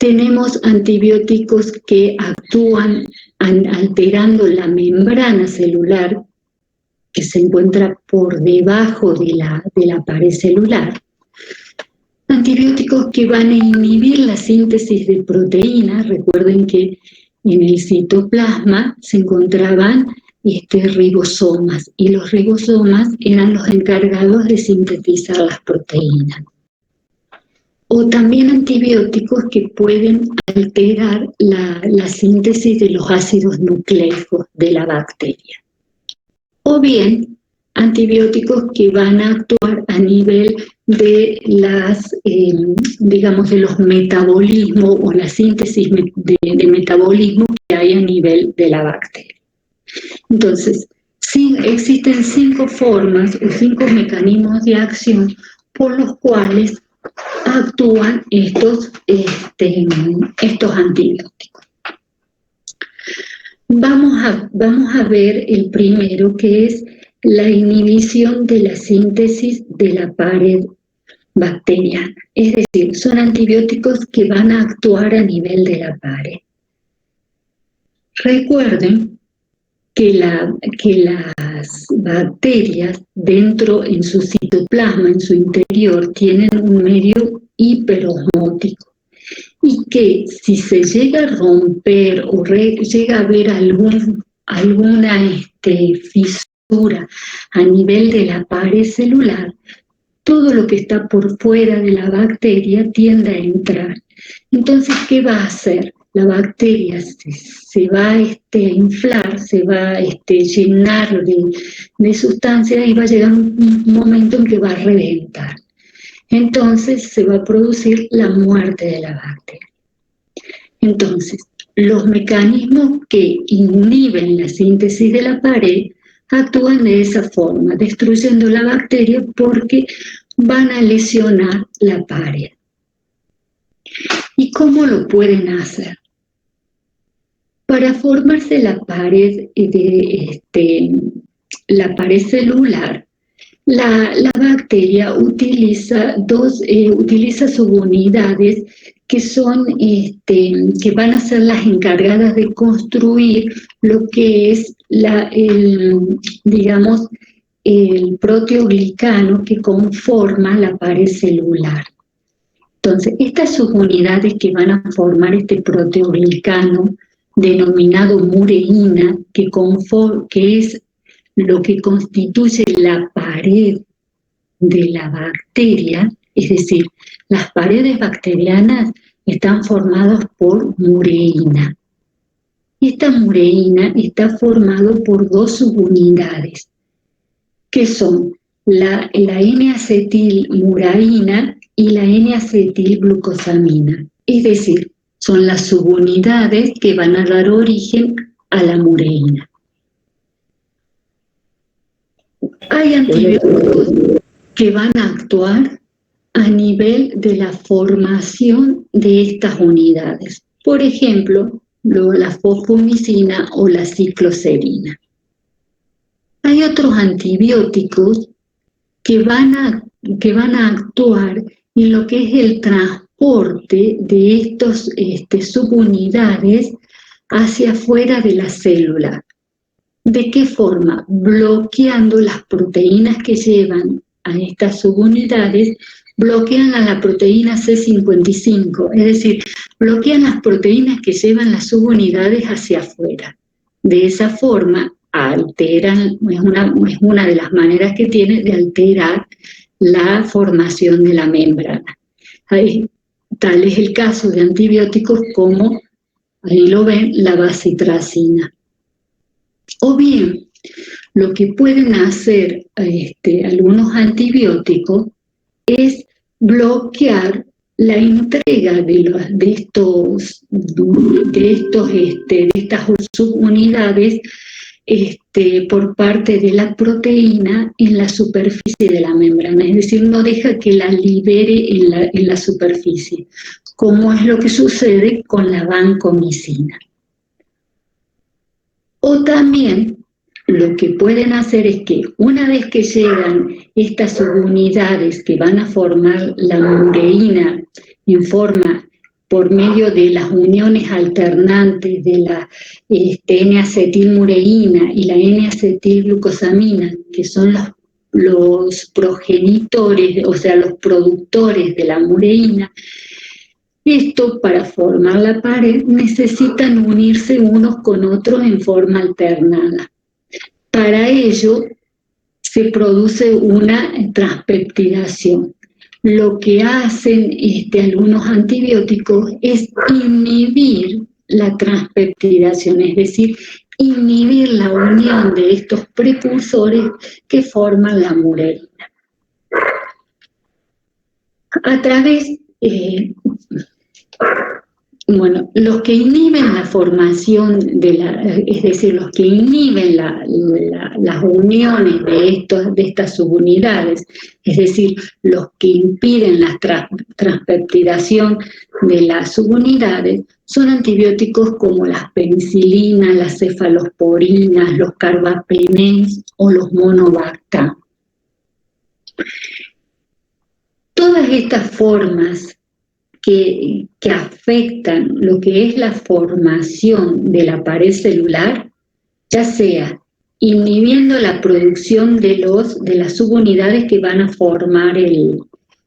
Tenemos antibióticos que actúan alterando la membrana celular que se encuentra por debajo de la pared celular. Antibióticos que van a inhibir la síntesis de proteínas. Recuerden que en el citoplasma se encontraban ribosomas, y los ribosomas eran los encargados de sintetizar las proteínas. O también antibióticos que pueden alterar la síntesis de los ácidos nucleicos de la bacteria. O bien antibióticos que van a actuar a nivel de de los metabolismos o la síntesis de metabolismo que hay a nivel de la bacteria. Entonces, sí, existen 5 formas o 5 mecanismos de acción por los cuales actúan estos antibióticos. Vamos a ver el primero, que es la inhibición de la síntesis de la pared bacteriana. Es decir, son antibióticos que van a actuar a nivel de la pared. Recuerden que las bacterias dentro, en su citoplasma, en su interior, tienen un medio hiperosmótico, y que si se llega a romper o llega a haber alguna fisura a nivel de la pared celular, todo lo que está por fuera de la bacteria tiende a entrar. Entonces, ¿qué va a hacer? La bacteria se va a inflar, se va a llenar de sustancias, y va a llegar un momento en que va a reventar. Entonces se va a producir la muerte de la bacteria. Entonces, los mecanismos que inhiben la síntesis de la pared actúan de esa forma, destruyendo la bacteria porque van a lesionar la pared. ¿Y cómo lo pueden hacer? Para formarse la pared celular, la bacteria utiliza subunidades que van a ser las encargadas de construir lo que es el proteoglicano que conforma la pared celular. Entonces, estas subunidades que van a formar este proteoglicano, denominado mureína, que es lo que constituye la pared de la bacteria, es decir, las paredes bacterianas están formadas por mureína. Esta mureína está formada por 2 subunidades, que son la N-acetilmuraína y la N-acetilglucosamina. Es decir, son las subunidades que van a dar origen a la mureína. Hay antibióticos que van a actuar a nivel de la formación de estas unidades. Por ejemplo, la fosfomicina o la cicloserina. Hay otros antibióticos que van a actuar en lo que es el transporte de estos subunidades hacia afuera de la célula. ¿De qué forma? Bloqueando las proteínas que llevan a estas subunidades, bloquean a la proteína C55, es decir, bloquean las proteínas que llevan las subunidades hacia afuera. De esa forma alteran, es una de las maneras que tiene de alterar la formación de la membrana. Tal es el caso de antibióticos como, ahí lo ven, la bacitracina. O bien, lo que pueden hacer algunos antibióticos es bloquear la entrega de estas subunidades por parte de la proteína en la superficie de la membrana, es decir, no deja que la libere en la superficie, como es lo que sucede con la vancomicina. O también lo que pueden hacer es que una vez que llegan estas subunidades que van a formar la mureína en forma por medio de las uniones alternantes de la N-acetilmureína y la N-acetilglucosamina, que son los progenitores, o sea, los productores de la mureína, esto para formar la pared necesitan unirse unos con otros en forma alternada. Para ello se produce una transpeptidación. Lo que hacen algunos antibióticos es inhibir la transpeptidación, es decir, inhibir la unión de estos precursores que forman la mureína. A través, los que inhiben la formación es decir, los que inhiben las uniones de estas subunidades, es decir, los que impiden la transpeptidación de las subunidades, son antibióticos como las penicilinas, las cefalosporinas, los carbapenems o los monobactam. Todas estas formas que afectan lo que es la formación de la pared celular, ya sea inhibiendo la producción de las subunidades que van a formar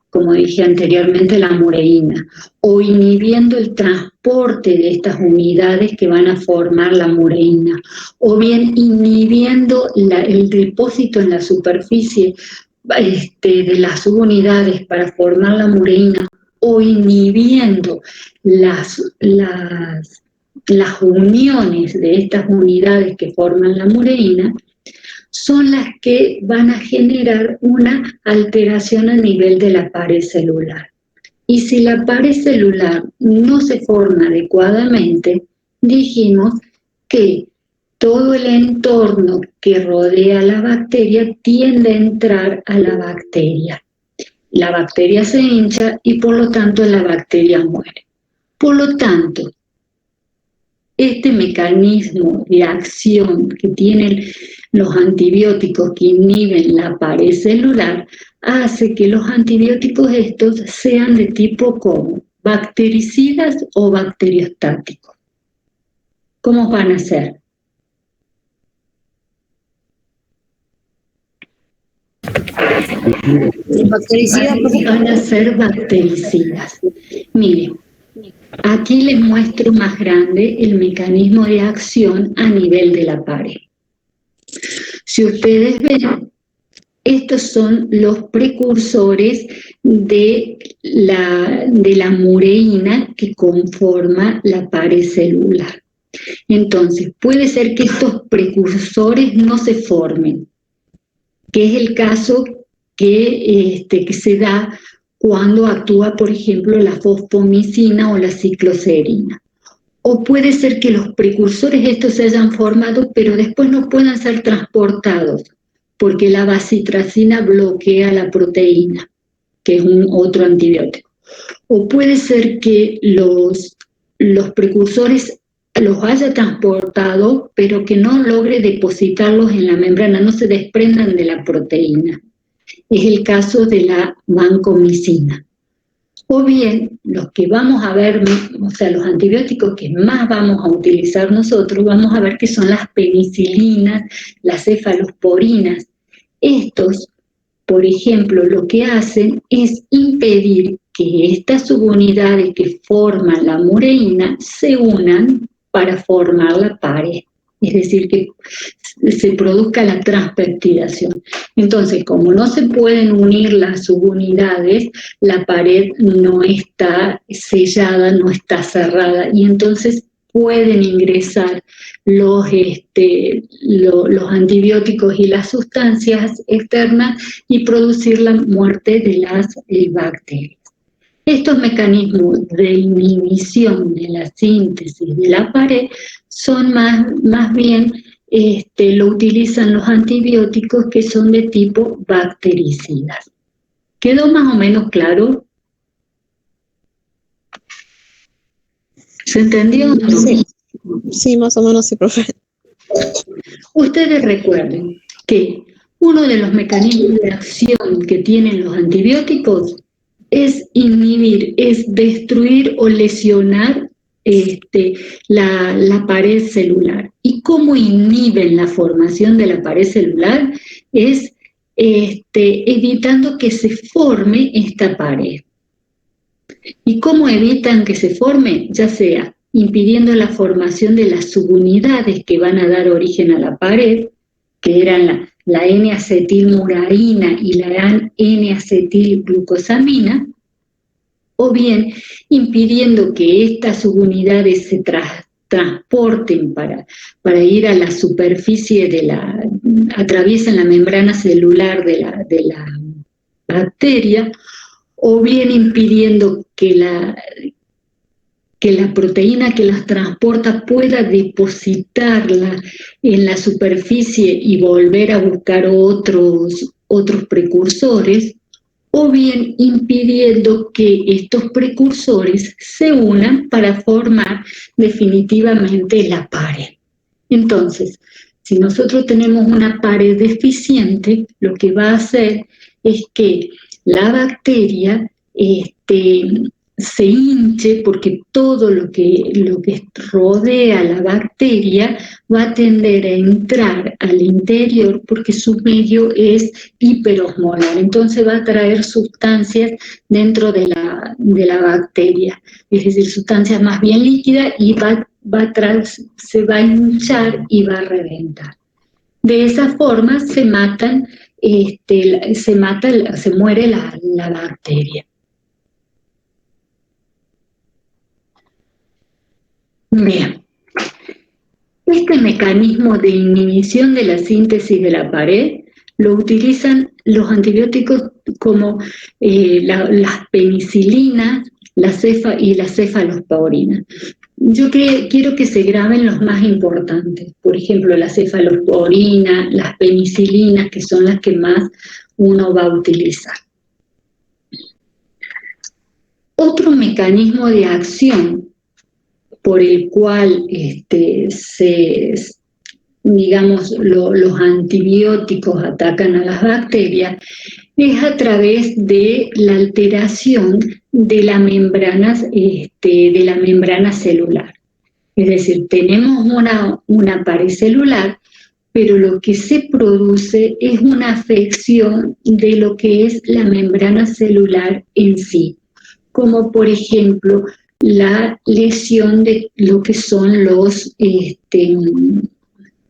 como dije anteriormente, la mureína, o inhibiendo el transporte de estas unidades que van a formar la mureína, o bien inhibiendo el depósito en la superficie de las subunidades para formar la mureína, o inhibiendo las uniones de estas unidades que forman la mureína, son las que van a generar una alteración a nivel de la pared celular. Y si la pared celular no se forma adecuadamente, dijimos que todo el entorno que rodea a la bacteria tiende a entrar a la bacteria. La bacteria se hincha y por lo tanto la bacteria muere. Por lo tanto, este mecanismo de acción que tienen los antibióticos que inhiben la pared celular hace que los antibióticos estos sean de tipo como bactericidas o bacteriostáticos. ¿Cómo van a ser? Van a ser bactericidas. Miren, aquí les muestro más grande el mecanismo de acción a nivel de la pared. Si ustedes ven, estos son los precursores de la mureína que conforma la pared celular. Entonces, puede ser que estos precursores no se formen, que es el caso que se da cuando actúa, por ejemplo, la fosfomicina o la cicloserina. O puede ser que los precursores estos se hayan formado, pero después no puedan ser transportados, porque la bacitracina bloquea la proteína, que es otro antibiótico. O puede ser que los precursores los haya transportado, pero que no logre depositarlos en la membrana, no se desprendan de la proteína. Es el caso de la vancomicina. O bien, los que vamos a ver, o sea, los antibióticos que más vamos a utilizar nosotros, vamos a ver que son las penicilinas, las cefalosporinas. Estos, por ejemplo, lo que hacen es impedir que estas subunidades que forman la mureína se unan para formar la pared. Es decir, que se produzca la transpeptidación. Entonces, como no se pueden unir las subunidades, la pared no está sellada, no está cerrada, y entonces pueden ingresar los antibióticos y las sustancias externas y producir la muerte de las bacterias. Estos mecanismos de inhibición de la síntesis de la pared son más bien, lo utilizan los antibióticos que son de tipo bactericidas. ¿Quedó más o menos claro? ¿Se entendió? Sí, más o menos sí, profe. Ustedes recuerden que uno de los mecanismos de acción que tienen los antibióticos es inhibir, es destruir o lesionar la pared celular. ¿Y cómo inhiben la formación de la pared celular? Es evitando que se forme esta pared. ¿Y cómo evitan que se forme? Ya sea impidiendo la formación de las subunidades que van a dar origen a la pared, que eran la N-acetilmurarina y la N-acetilglucosamina, o bien impidiendo que estas subunidades se transporten para ir a la superficie atraviesen la membrana celular de la bacteria, o bien impidiendo que la proteína que las transporta pueda depositarla en la superficie y volver a buscar otros precursores, o bien impidiendo que estos precursores se unan para formar definitivamente la pared. Entonces, si nosotros tenemos una pared deficiente, lo que va a hacer es que la bacteria se hinche, porque todo lo que rodea a la bacteria va a tender a entrar al interior porque su medio es hiperosmolar, entonces va a traer sustancias dentro de la bacteria, es decir, sustancias más bien líquidas, y se va a hinchar y va a reventar. De esa forma se muere la bacteria. Bien, este mecanismo de inhibición de la síntesis de la pared lo utilizan los antibióticos como las penicilinas y la cefalosporina. Yo quiero que se graben los más importantes, por ejemplo, la cefalosporina, las penicilinas, que son las que más uno va a utilizar. Otro mecanismo de acción por el cual los antibióticos atacan a las bacterias es a través de la alteración de la membrana celular. Es decir, tenemos una pared celular, pero lo que se produce es una afección de lo que es la membrana celular en sí, como por ejemplo la lesión de lo que son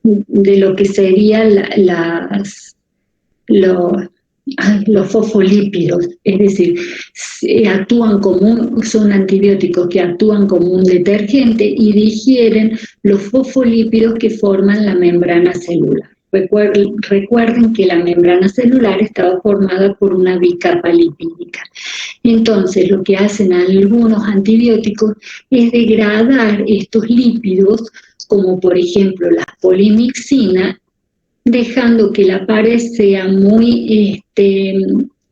de lo que serían los fosfolípidos, es decir, son antibióticos que actúan como un detergente y digieren los fosfolípidos que forman la membrana celular. Recuerden que la membrana celular estaba formada por una bicapa lipídica. Entonces, lo que hacen algunos antibióticos es degradar estos lípidos, como por ejemplo la polimixina, dejando que la pared sea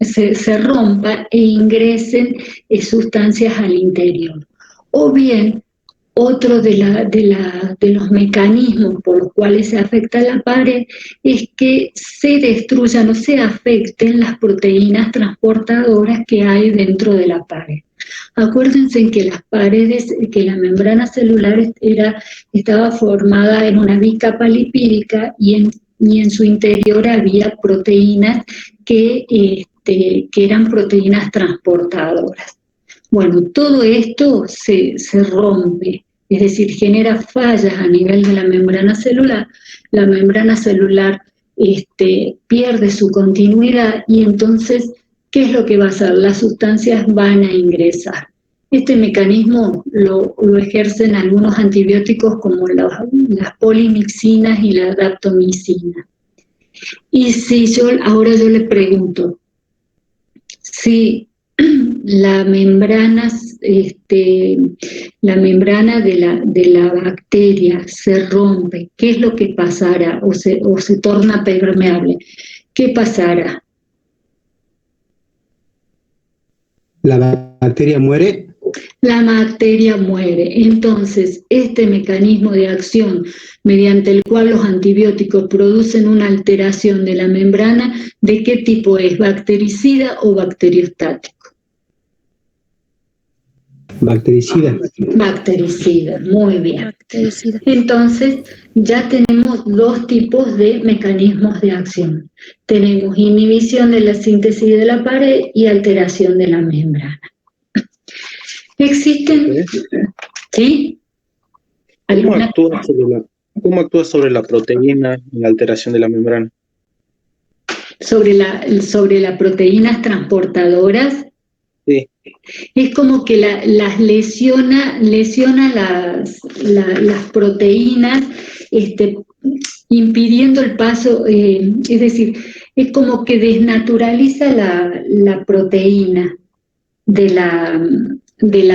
se rompa e ingresen sustancias al interior. O bien, otro de los mecanismos por los cuales se afecta la pared es que se destruyan o se afecten las proteínas transportadoras que hay dentro de la pared. Acuérdense que que la membrana celular estaba formada en una bicapa lipídica y en su interior había proteínas que eran proteínas transportadoras. Bueno, todo esto se rompe, es decir, genera fallas a nivel de la membrana celular pierde su continuidad y entonces, ¿qué es lo que va a hacer? Las sustancias van a ingresar. Este mecanismo lo ejercen algunos antibióticos como las polimixinas y la daptomicina. Y ahora yo le pregunto, si la membrana de la bacteria se rompe, ¿qué es lo que pasará? O se torna permeable, ¿qué pasará? ¿La bacteria muere? La bacteria muere. Entonces, este mecanismo de acción mediante el cual los antibióticos producen una alteración de la membrana, ¿de qué tipo es? ¿Bactericida o bacteriostático? Bactericida. Bactericida, muy bien. Bactericida. Entonces, ya tenemos dos tipos de mecanismos de acción. Tenemos inhibición de la síntesis de la pared y alteración de la membrana. Existen, ¿sí? ¿Cómo actúa sobre la proteína en la alteración de la membrana? Sobre las proteínas transportadoras. Sí. Es como que las lesiona las proteínas, impidiendo el paso, es decir, es como que desnaturaliza la proteína de la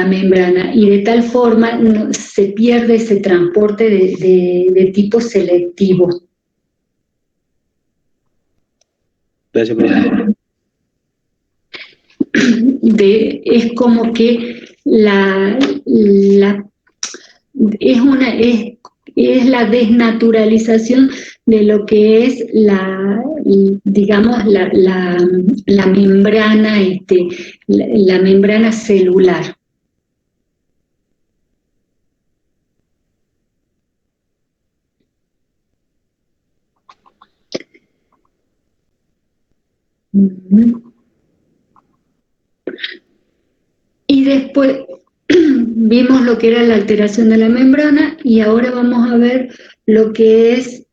membrana y de tal forma se pierde ese transporte de tipo selectivo. Gracias, profesor. Es como que es la desnaturalización de lo que es digamos la membrana, la membrana celular. Y después vimos lo que era la alteración de la membrana y ahora vamos a ver lo que es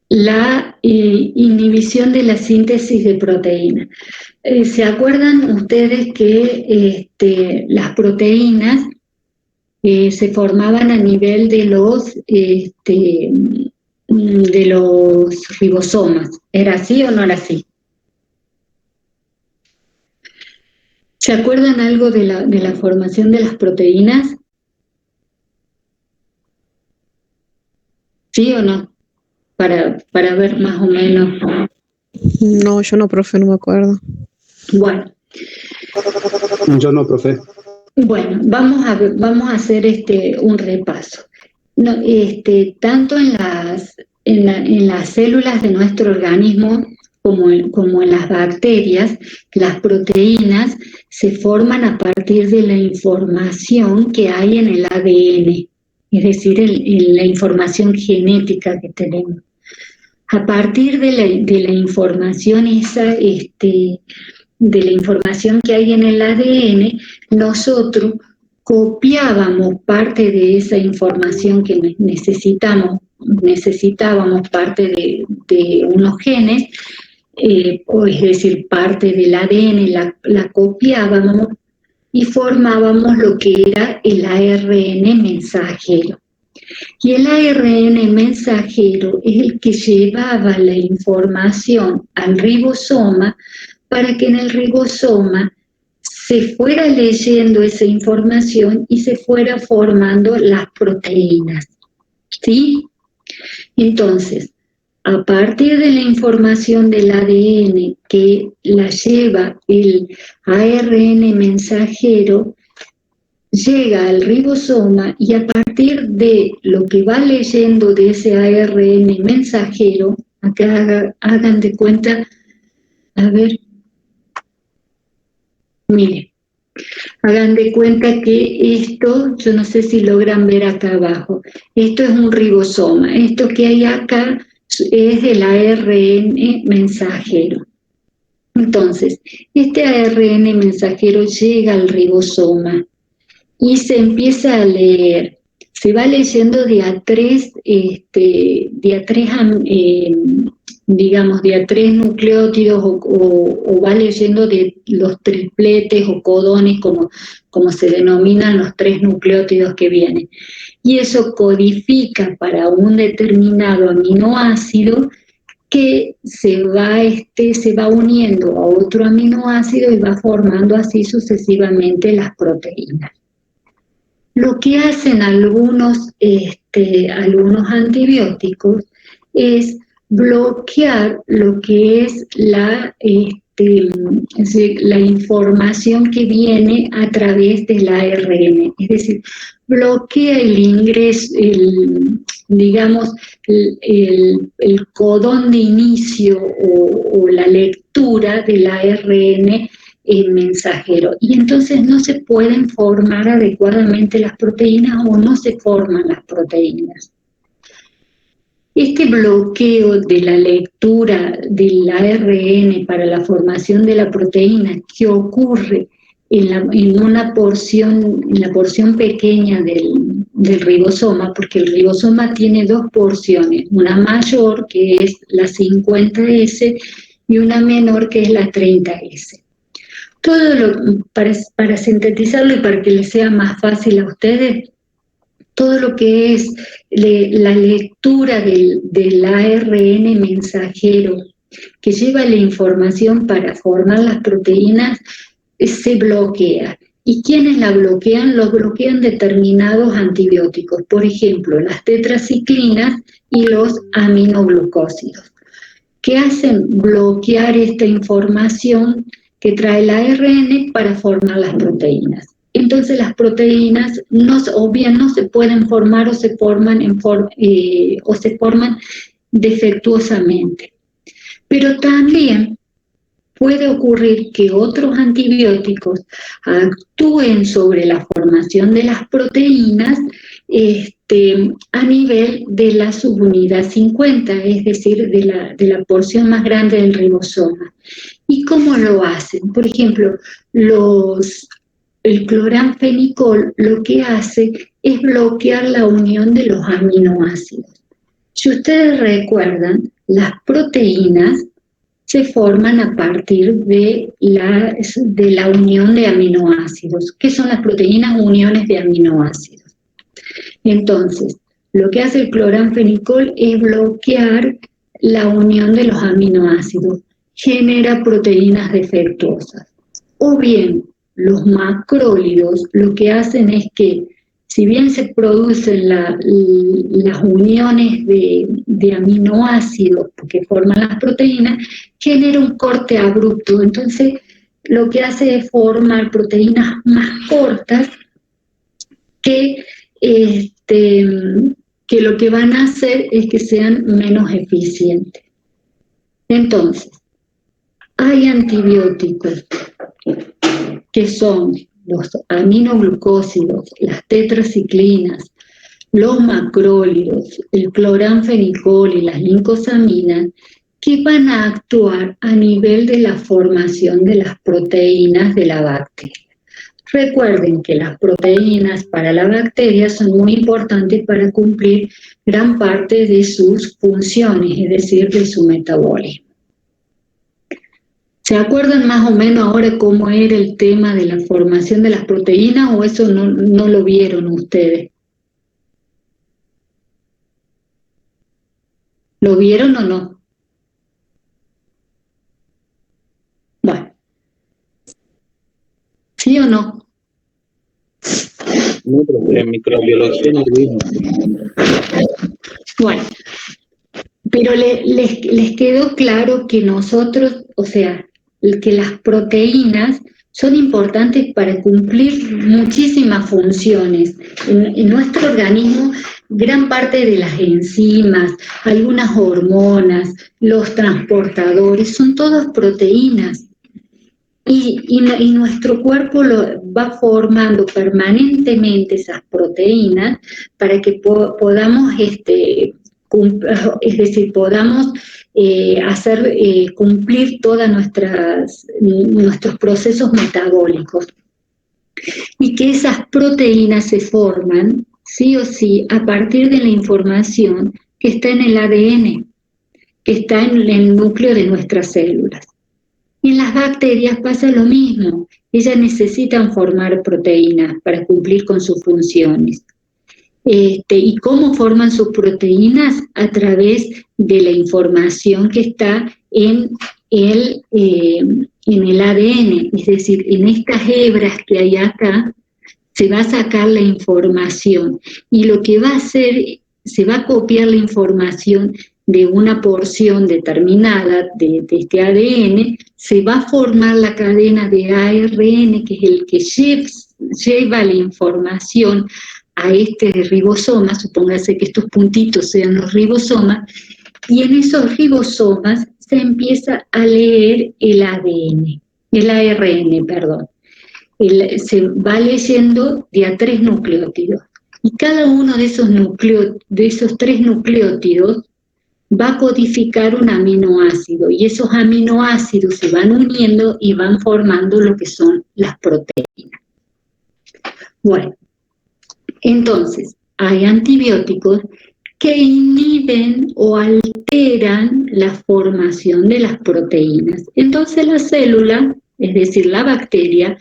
la inhibición de la síntesis de proteínas. ¿Se acuerdan ustedes que las proteínas se formaban a nivel de los ribosomas? ¿Era así o no era así? ¿Se acuerdan algo de la formación de las proteínas? ¿Sí o no? Para ver más o menos. No, yo no, profe, no me acuerdo. Bueno. Yo no, profe. Bueno, vamos a hacer un repaso. No, tanto en las células de nuestro organismo como en las bacterias, las proteínas se forman a partir de la información que hay en el ADN, es decir, en la información genética que tenemos. A partir de la información esa, de la información que hay en el ADN, nosotros copiábamos parte de esa información que necesitábamos parte de unos genes, o es decir, parte del ADN la copiábamos y formábamos lo que era el ARN mensajero. Y el ARN mensajero es el que llevaba la información al ribosoma para que en el ribosoma se fuera leyendo esa información y se fuera formando las proteínas, ¿sí? Entonces, a partir de la información del ADN que la lleva el ARN mensajero, llega al ribosoma y a partir de lo que va leyendo de ese ARN mensajero, acá hagan de cuenta, a ver, miren, hagan de cuenta que esto, yo no sé si logran ver acá abajo, esto es un ribosoma, esto que hay acá es el ARN mensajero. Entonces, este ARN mensajero llega al ribosoma y se empieza a leer, se va leyendo de a tres nucleótidos o va leyendo de los tripletes o codones, como se denominan los 3 nucleótidos que vienen. Y eso codifica para un determinado aminoácido que se va uniendo a otro aminoácido y va formando así sucesivamente las proteínas. Lo que hacen algunos antibióticos es bloquear lo que es es decir, la información que viene a través del ARN, es decir, bloquea el ingreso, digamos, el codón de inicio o la lectura del ARN mensajero. Y entonces no se pueden formar adecuadamente las proteínas o no se forman las proteínas. Este bloqueo de la lectura del ARN para la formación de la proteína que ocurre en la porción pequeña del ribosoma, porque el ribosoma tiene dos porciones, una mayor que es la 50S y una menor que es la 30S. Para sintetizarlo y para que les sea más fácil a ustedes, todo lo que es la lectura del ARN mensajero que lleva la información para formar las proteínas se bloquea. ¿Y quiénes la bloquean? Lo bloquean determinados antibióticos, por ejemplo, las tetraciclinas y los aminoglucósidos, que hacen bloquear esta información que trae el ARN para formar las proteínas. Entonces las proteínas o bien no se pueden formar o se forman defectuosamente. Pero también puede ocurrir que otros antibióticos actúen sobre la formación de las proteínas a nivel de la subunidad 50, es decir, de la porción más grande del ribosoma. ¿Y cómo lo hacen? Por ejemplo, el cloranfenicol lo que hace es bloquear la unión de los aminoácidos. Si ustedes recuerdan, las proteínas se forman a partir de la unión de aminoácidos. ¿Qué son las proteínas? Uniones de aminoácidos. Entonces, lo que hace el cloranfenicol es bloquear la unión de los aminoácidos, genera proteínas defectuosas. O bien, los macrólidos lo que hacen es que, si bien se producen las uniones de aminoácidos que forman las proteínas, genera un corte abrupto. Entonces, lo que hace es formar proteínas más cortas que lo que van a hacer es que sean menos eficientes. Entonces, hay antibióticos que son los aminoglucósidos, las tetraciclinas, los macrólidos, el cloranfenicol y las lincosaminas, que van a actuar a nivel de la formación de las proteínas de la bacteria. Recuerden que las proteínas para la bacteria son muy importantes para cumplir gran parte de sus funciones, es decir, de su metabolismo. ¿Se acuerdan más o menos ahora cómo era el tema de la formación de las proteínas o eso no lo vieron ustedes? ¿Lo vieron o no? Bueno. ¿Sí o no? No, pero en microbiología no lo vimos. Bueno, pero les quedó claro que nosotros, o sea, que las proteínas son importantes para cumplir muchísimas funciones. En nuestro organismo, gran parte de las enzimas, algunas hormonas, los transportadores, son todas proteínas. Y nuestro cuerpo va formando permanentemente esas proteínas para que podamos podamos hacer cumplir todos nuestros procesos metabólicos. Y que esas proteínas se forman, sí o sí, a partir de la información que está en el ADN, que está en el núcleo de nuestras células. Y en las bacterias pasa lo mismo. Ellas necesitan formar proteínas para cumplir con sus funciones. ¿Y cómo forman sus proteínas? A través de la información que está en el ADN, es decir, en estas hebras que hay acá, se va a sacar la información y lo que va a hacer, se va a copiar la información de una porción determinada de este ADN, se va a formar la cadena de ARN, que es el que lleva la información a este ribosoma, supóngase que estos puntitos sean los ribosomas, y en esos ribosomas se empieza a leer el ARN, perdón. Se va leyendo de a 3 nucleótidos. Y cada uno de esos 3 nucleótidos va a codificar un aminoácido, y esos aminoácidos se van uniendo y van formando lo que son las proteínas. Bueno, entonces, hay antibióticos que inhiben o alteran la formación de las proteínas. Entonces la célula, es decir, la bacteria,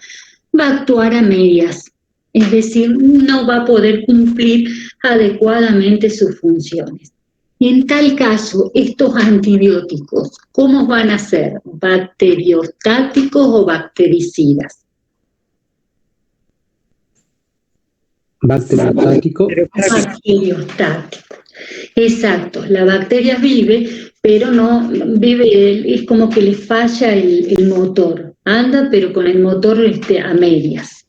va a actuar a medias, es decir, no va a poder cumplir adecuadamente sus funciones. En tal caso, estos antibióticos, ¿cómo van a ser? ¿Bacteriostáticos o bactericidas? Bacteriostático. Bacteriostático. Exacto, la bacteria vive, pero no vive, es como que le falla el motor, anda pero con el motor a medias.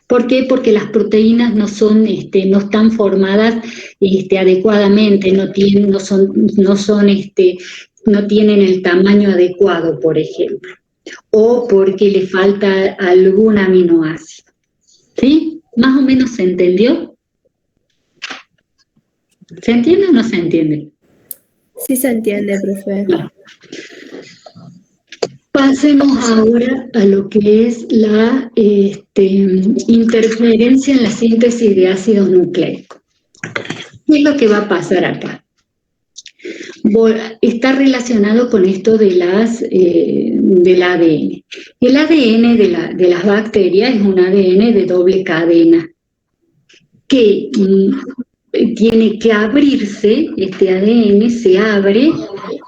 ¿Por qué? Porque las proteínas no están formadas adecuadamente, no tienen el tamaño adecuado, por ejemplo, o porque le falta algún aminoácido. ¿Sí? ¿Más o menos se entendió? ¿Se entiende o no se entiende? Sí se entiende, profe. Pasemos ahora a lo que es la interferencia en la síntesis de ácidos nucleicos. ¿Qué es lo que va a pasar acá? Está relacionado con esto del ADN. El ADN de las bacterias es un ADN de doble cadena que tiene que abrirse, este ADN se abre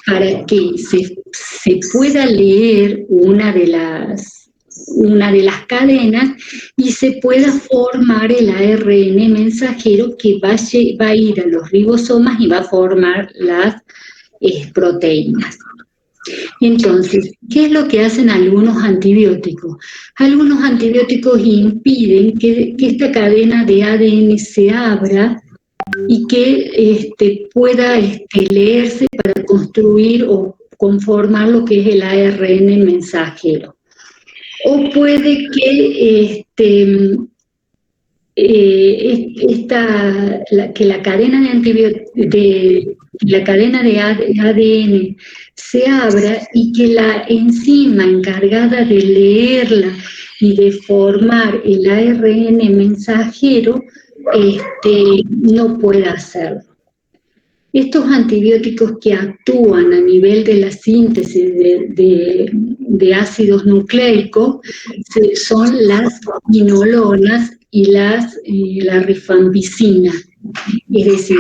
para que se pueda leer una de las cadenas y se pueda formar el ARN mensajero que va a ir a los ribosomas y va a formar las proteínas. Entonces, ¿qué es lo que hacen algunos antibióticos? Algunos antibióticos impiden que esta cadena de ADN se abra y que pueda leerse para construir o conformar lo que es el ARN mensajero. O puede que la cadena de ADN se abra y que la enzima encargada de leerla y de formar el ARN mensajero no pueda hacerlo. Estos antibióticos que actúan a nivel de la síntesis de ácidos nucleicos son las quinolonas y la rifampicina. Es decir,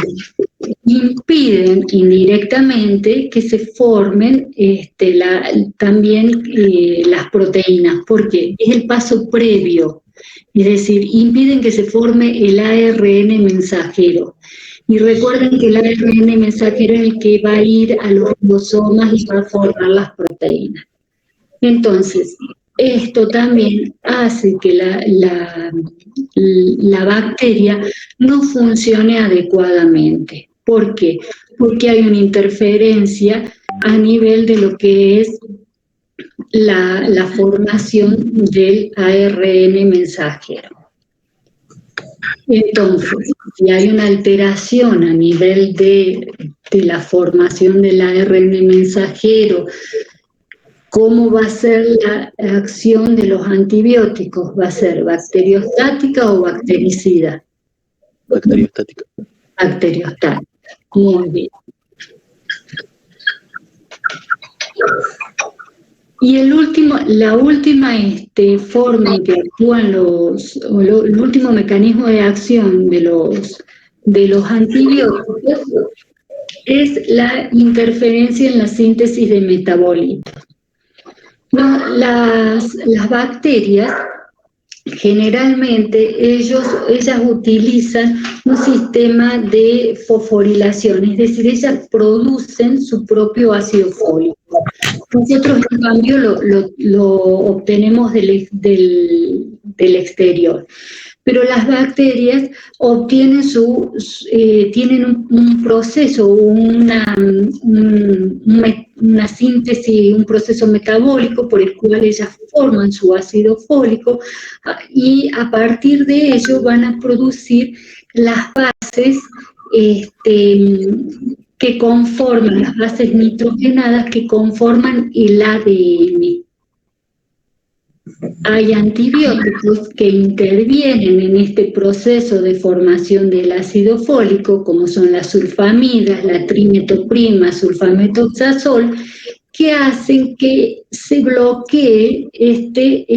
impiden indirectamente que se formen también las proteínas. ¿Por qué? Es el paso previo. Es decir, impiden que se forme el ARN mensajero. Y recuerden que el ARN mensajero es el que va a ir a los ribosomas y va a formar las proteínas. Entonces, esto también hace que la bacteria no funcione adecuadamente. ¿Por qué? Porque hay una interferencia a nivel de lo que es la formación del ARN mensajero. Entonces, si hay una alteración a nivel de la formación del ARN mensajero, ¿cómo va a ser la acción de los antibióticos? ¿Va a ser bacteriostática o bactericida? Bacteriostática. Bacteriostática. Muy bien. Y la última forma en que actúan el último mecanismo de acción de los antibióticos es la interferencia en la síntesis de metabolitos. Las bacterias generalmente ellas utilizan un sistema de fosforilación, es decir, ellas producen su propio ácido fólico. Nosotros, en cambio, lo obtenemos del exterior. Pero las bacterias obtienen tienen un proceso, una síntesis, un proceso metabólico por el cual ellas forman su ácido fólico y a partir de ello van a producir las bases que conforman, las bases nitrogenadas que conforman el ADN. Hay antibióticos que intervienen en este proceso de formación del ácido fólico, como son las sulfamidas, la trimetoprima, sulfametoxazol, que hacen que se bloquee este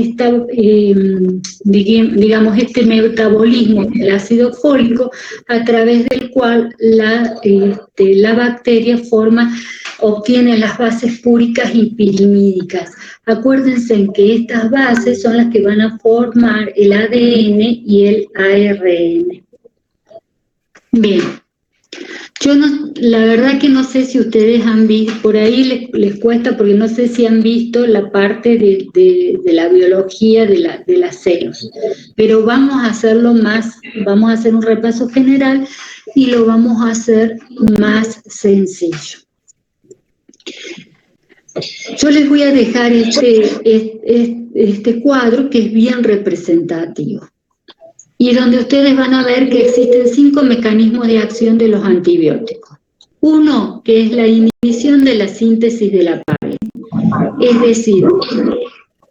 metabolismo del ácido fólico, a través del cual la bacteria obtiene las bases púricas y pirimídicas. Acuérdense en que estas bases son las que van a formar el ADN y el ARN. Bien. Yo la verdad que no sé si ustedes han visto, por ahí les cuesta porque no sé si han visto la parte de la biología de las células, pero vamos a hacer un repaso general y lo vamos a hacer más sencillo. Yo les voy a dejar este cuadro que es bien representativo, y donde ustedes van a ver que existen 5 mecanismos de acción de los antibióticos. Uno, que es la inhibición de la síntesis de la pared. Es decir,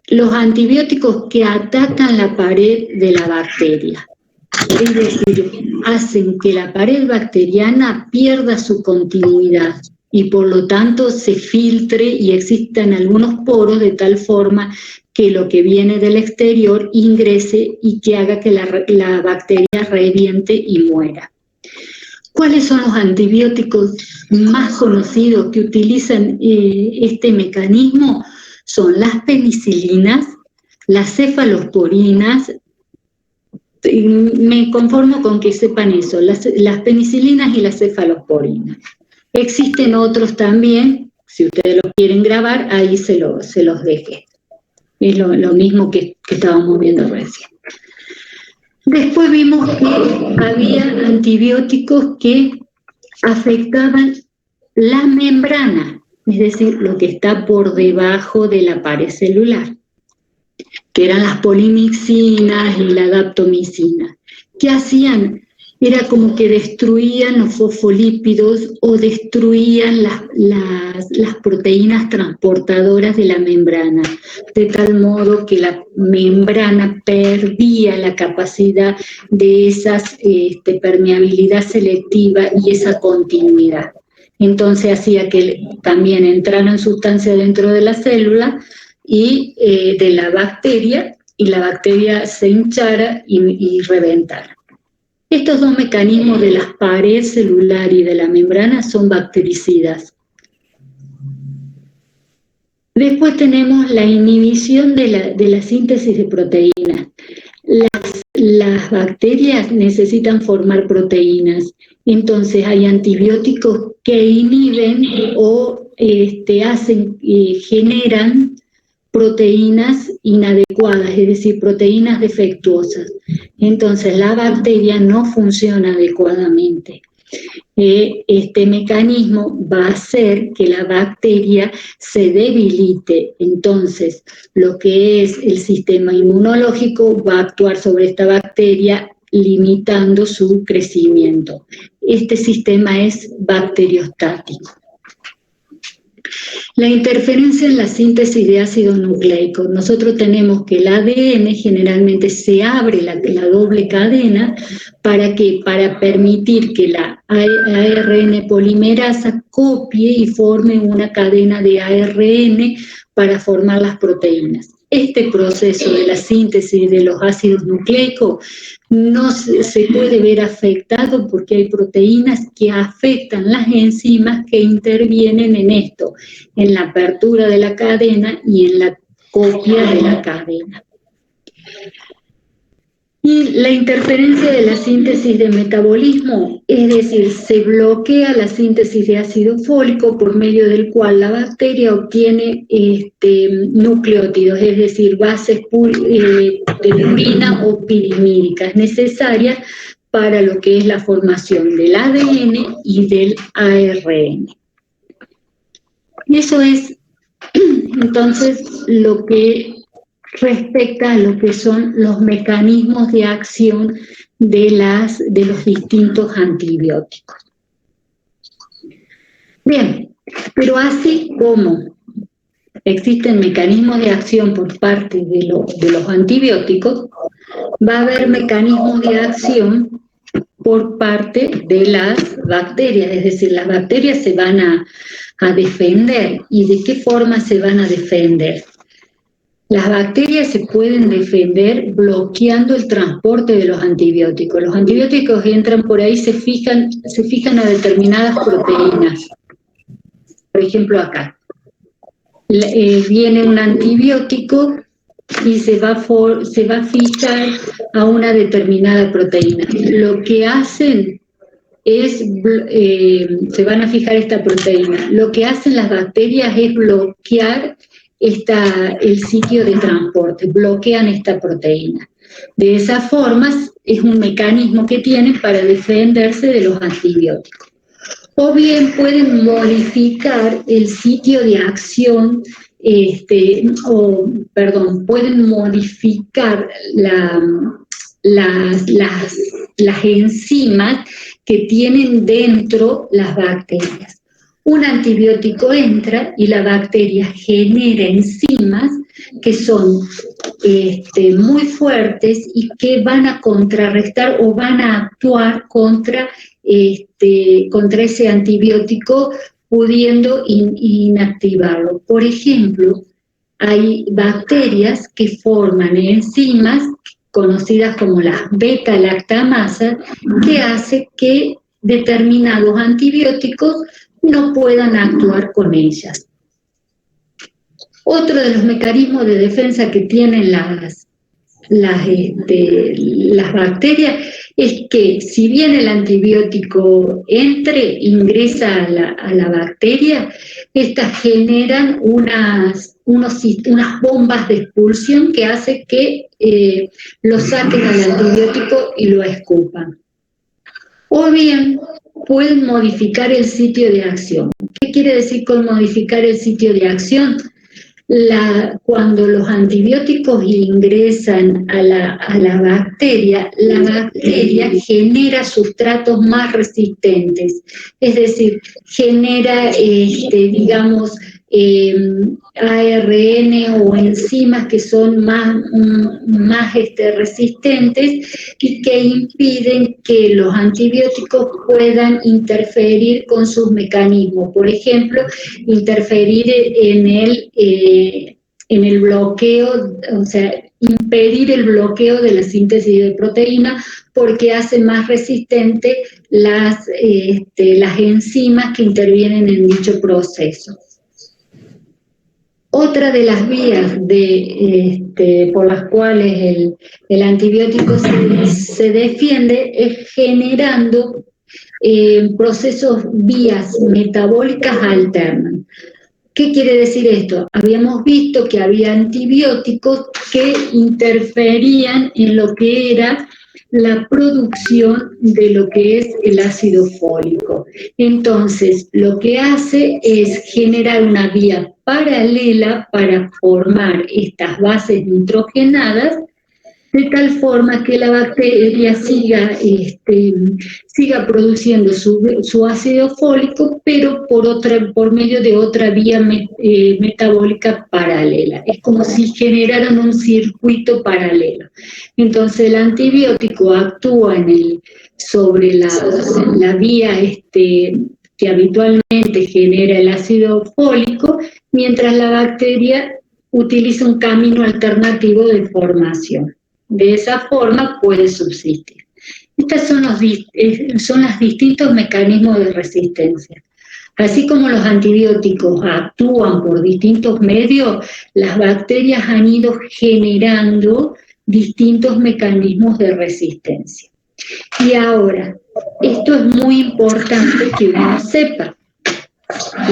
los antibióticos que atacan la pared de la bacteria. Es decir, hacen que la pared bacteriana pierda su continuidad y por lo tanto se filtre y existan algunos poros de tal forma que lo que viene del exterior ingrese y que haga que la bacteria reviente y muera. ¿Cuáles son los antibióticos más conocidos que utilizan este mecanismo? Son las penicilinas, las cefalosporinas. Me conformo con que sepan eso, las penicilinas y las cefalosporinas. Existen otros también, si ustedes los quieren grabar, ahí se los dejé. Es lo mismo que estábamos viendo recién. Después vimos que había antibióticos que afectaban la membrana, es decir, lo que está por debajo de la pared celular, que eran las polimixinas y la daptomicina. ¿Qué hacían? Era como que destruían los fosfolípidos o destruían las proteínas transportadoras de la membrana, de tal modo que la membrana perdía la capacidad de esa permeabilidad selectiva y esa continuidad. Entonces hacía que también entraran sustancias dentro de la célula y de la bacteria, y la bacteria se hinchara y reventara. Estos dos mecanismos de la pared celular y de la membrana son bactericidas. Después tenemos la inhibición de la síntesis de proteínas. Las bacterias necesitan formar proteínas, entonces hay antibióticos que inhiben o generan proteínas inadecuadas, es decir, proteínas defectuosas. Entonces la bacteria no funciona adecuadamente. Este mecanismo va a hacer que la bacteria se debilite. Entonces, lo que es el sistema inmunológico va a actuar sobre esta bacteria, limitando su crecimiento. Este sistema es bacteriostático. La interferencia en la síntesis de ácidos nucleicos. Nosotros tenemos que el ADN generalmente se abre la doble cadena para permitir que la ARN polimerasa copie y forme una cadena de ARN para formar las proteínas. Este proceso de la síntesis de los ácidos nucleicos no se puede ver afectado porque hay proteínas que afectan las enzimas que intervienen en esto, en la apertura de la cadena y en la copia de la cadena. Y la interferencia de la síntesis de metabolismo, es decir, se bloquea la síntesis de ácido fólico por medio del cual la bacteria obtiene nucleótidos, es decir, bases de purina o pirimídicas necesarias para lo que es la formación del ADN y del ARN. Eso es entonces lo que respecta a lo que son los mecanismos de acción de los distintos antibióticos. Bien, pero así como existen mecanismos de acción por parte de los antibióticos, va a haber mecanismos de acción por parte de las bacterias, es decir, las bacterias se van a defender. ¿Y de qué forma se van a defender? Las bacterias se pueden defender bloqueando el transporte de los antibióticos. Los antibióticos entran por ahí, se fijan a determinadas proteínas. Por ejemplo, acá. Viene un antibiótico y se va a fijar a una determinada proteína. Lo que hacen es, se van a fijar esta proteína. Lo que hacen las bacterias es bloquear el sitio de transporte, bloquean esta proteína. De esa forma es un mecanismo que tienen para defenderse de los antibióticos. O bien pueden modificar el sitio de acción, pueden modificar las enzimas que tienen dentro las bacterias. Un antibiótico entra y la bacteria genera enzimas que son muy fuertes y que van a contrarrestar o van a actuar contra ese antibiótico, pudiendo inactivarlo. Por ejemplo, hay bacterias que forman enzimas conocidas como las beta-lactamasas, que hace que determinados antibióticos no puedan actuar con ellas. Otro de los mecanismos de defensa que tienen las bacterias es que si bien el antibiótico ingresa a la bacteria, estas generan unas bombas de expulsión que hace que lo saquen al antibiótico y lo escupan. O bien pueden modificar el sitio de acción. ¿Qué quiere decir con modificar el sitio de acción? Cuando los antibióticos ingresan a la bacteria genera sustratos más resistentes, es decir, genera, ARN o enzimas que son más resistentes y que impiden que los antibióticos puedan interferir con sus mecanismos. Por ejemplo, interferir en el bloqueo, o sea, impedir el bloqueo de la síntesis de proteína porque hace más resistente las enzimas que intervienen en dicho proceso. Otra de las vías por las cuales el antibiótico se defiende es generando vías metabólicas alternas. ¿Qué quiere decir esto? Habíamos visto que había antibióticos que interferían en lo que era la producción de lo que es el ácido fólico. Entonces, lo que hace es generar una vía paralela para formar estas bases nitrogenadas, de tal forma que la bacteria siga produciendo su ácido fólico, pero por medio de otra vía metabólica paralela. Es como si generaran un circuito paralelo. Entonces el antibiótico actúa sobre la vía que habitualmente genera el ácido fólico, mientras la bacteria utiliza un camino alternativo de formación. De esa forma puede subsistir. Estos son los distintos mecanismos de resistencia. Así como los antibióticos actúan por distintos medios, las bacterias han ido generando distintos mecanismos de resistencia. Y ahora, esto es muy importante que uno sepa.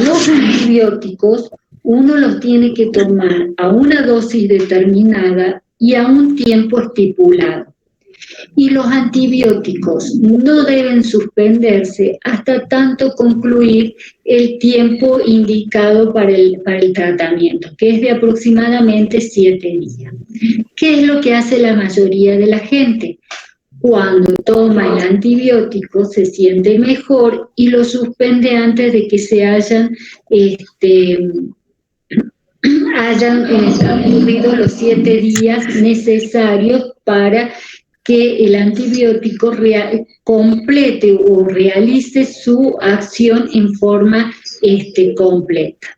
Los antibióticos uno los tiene que tomar a una dosis determinada y a un tiempo estipulado. Y los antibióticos no deben suspenderse hasta tanto concluir el tiempo indicado para el tratamiento, que es de aproximadamente 7 días. ¿Qué es lo que hace la mayoría de la gente? Cuando toma el antibiótico se siente mejor y lo suspende antes de que se hayan transcurrido los 7 días necesarios para que el antibiótico complete o realice su acción en forma completa.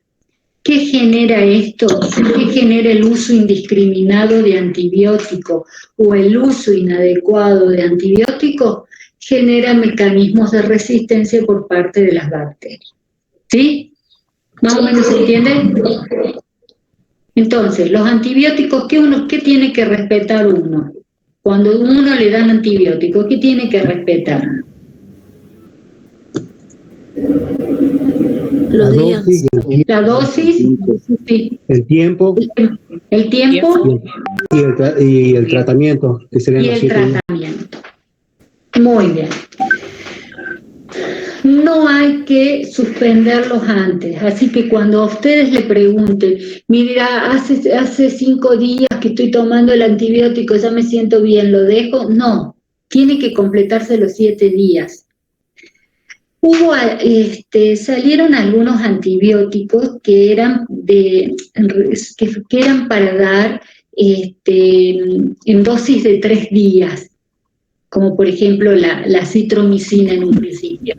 ¿Qué genera esto? ¿Qué genera el uso indiscriminado de antibiótico o el uso inadecuado de antibiótico? Genera mecanismos de resistencia por parte de las bacterias. ¿Sí? ¿Más o menos se entiende? Entonces, los antibióticos, ¿qué tiene que respetar uno? Cuando uno le dan antibióticos, ¿qué tiene que respetar? Los días. La dosis, sí. El tiempo. El tiempo Y el tratamiento, que serían y los el 7 días. tratamiento. Muy bien. No hay que suspenderlos antes, así que cuando a ustedes le pregunten, mira, hace 5 días que estoy tomando el antibiótico, ya me siento bien, ¿lo dejo? No, tiene que completarse los 7 días. Salieron algunos antibióticos que eran para dar en dosis de 3 días, como por ejemplo la citromicina en un principio.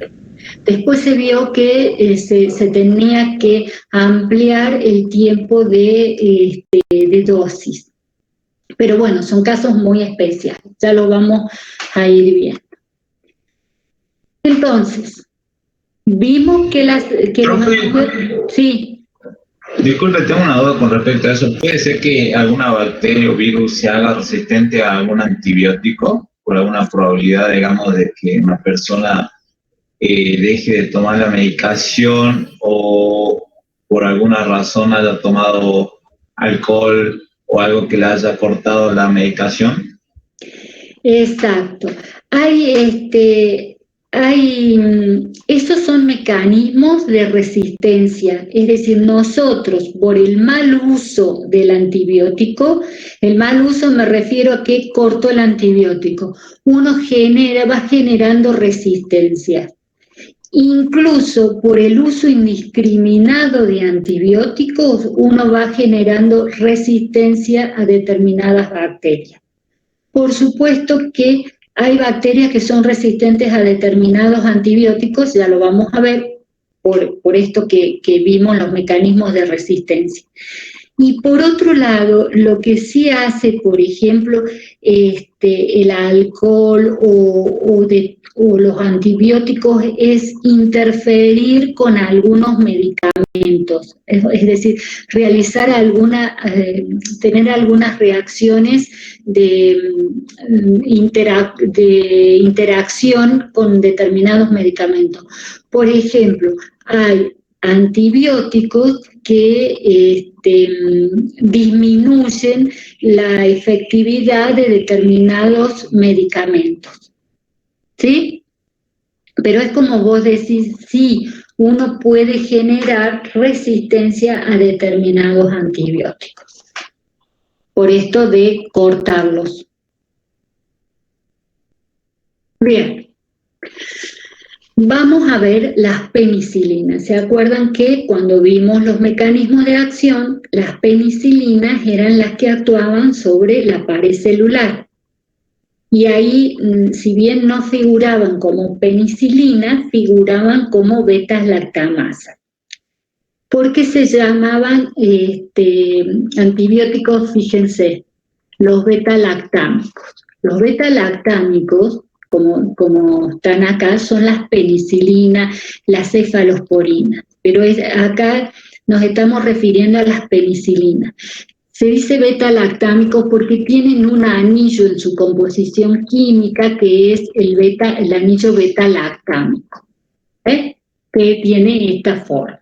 Después se vio que se tenía que ampliar el tiempo de dosis. Pero bueno, son casos muy especiales, ya lo vamos a ir viendo. Entonces, vimos que los antibióticos... Sí. Disculpe, tengo una duda con respecto a eso. ¿Puede ser que alguna bacteria o virus se haga resistente a algún antibiótico por alguna probabilidad, digamos, de que una persona deje de tomar la medicación o por alguna razón haya tomado alcohol o algo que le haya cortado la medicación? Exacto. Esos son mecanismos de resistencia, es decir, nosotros por el mal uso del antibiótico, el mal uso me refiero a que corto el antibiótico, uno va generando resistencia. Incluso por el uso indiscriminado de antibióticos, uno va generando resistencia a determinadas bacterias. Por supuesto que hay bacterias que son resistentes a determinados antibióticos, ya lo vamos a ver por esto que vimos los mecanismos de resistencia. Y por otro lado, lo que sí hace, por ejemplo, el alcohol o los antibióticos es interferir con algunos medicamentos, es decir, realizar tener algunas reacciones de interacción con determinados medicamentos. Por ejemplo, hay antibióticos que disminuyen la efectividad de determinados medicamentos, ¿sí? Pero es como vos decís, sí, uno puede generar resistencia a determinados antibióticos, por esto de cortarlos. Bien. Vamos a ver las penicilinas. ¿Se acuerdan que cuando vimos los mecanismos de acción, las penicilinas eran las que actuaban sobre la pared celular? Y ahí, si bien no figuraban como penicilinas, figuraban como beta-lactamasa. ¿Por qué se llamaban antibióticos? Fíjense, los beta-lactámicos. Los beta-lactámicos, como están acá, son las penicilinas, las cefalosporinas, pero acá nos estamos refiriendo a las penicilinas. Se dice beta-lactámicos porque tienen un anillo en su composición química que es el anillo beta-lactámico, que tiene esta forma.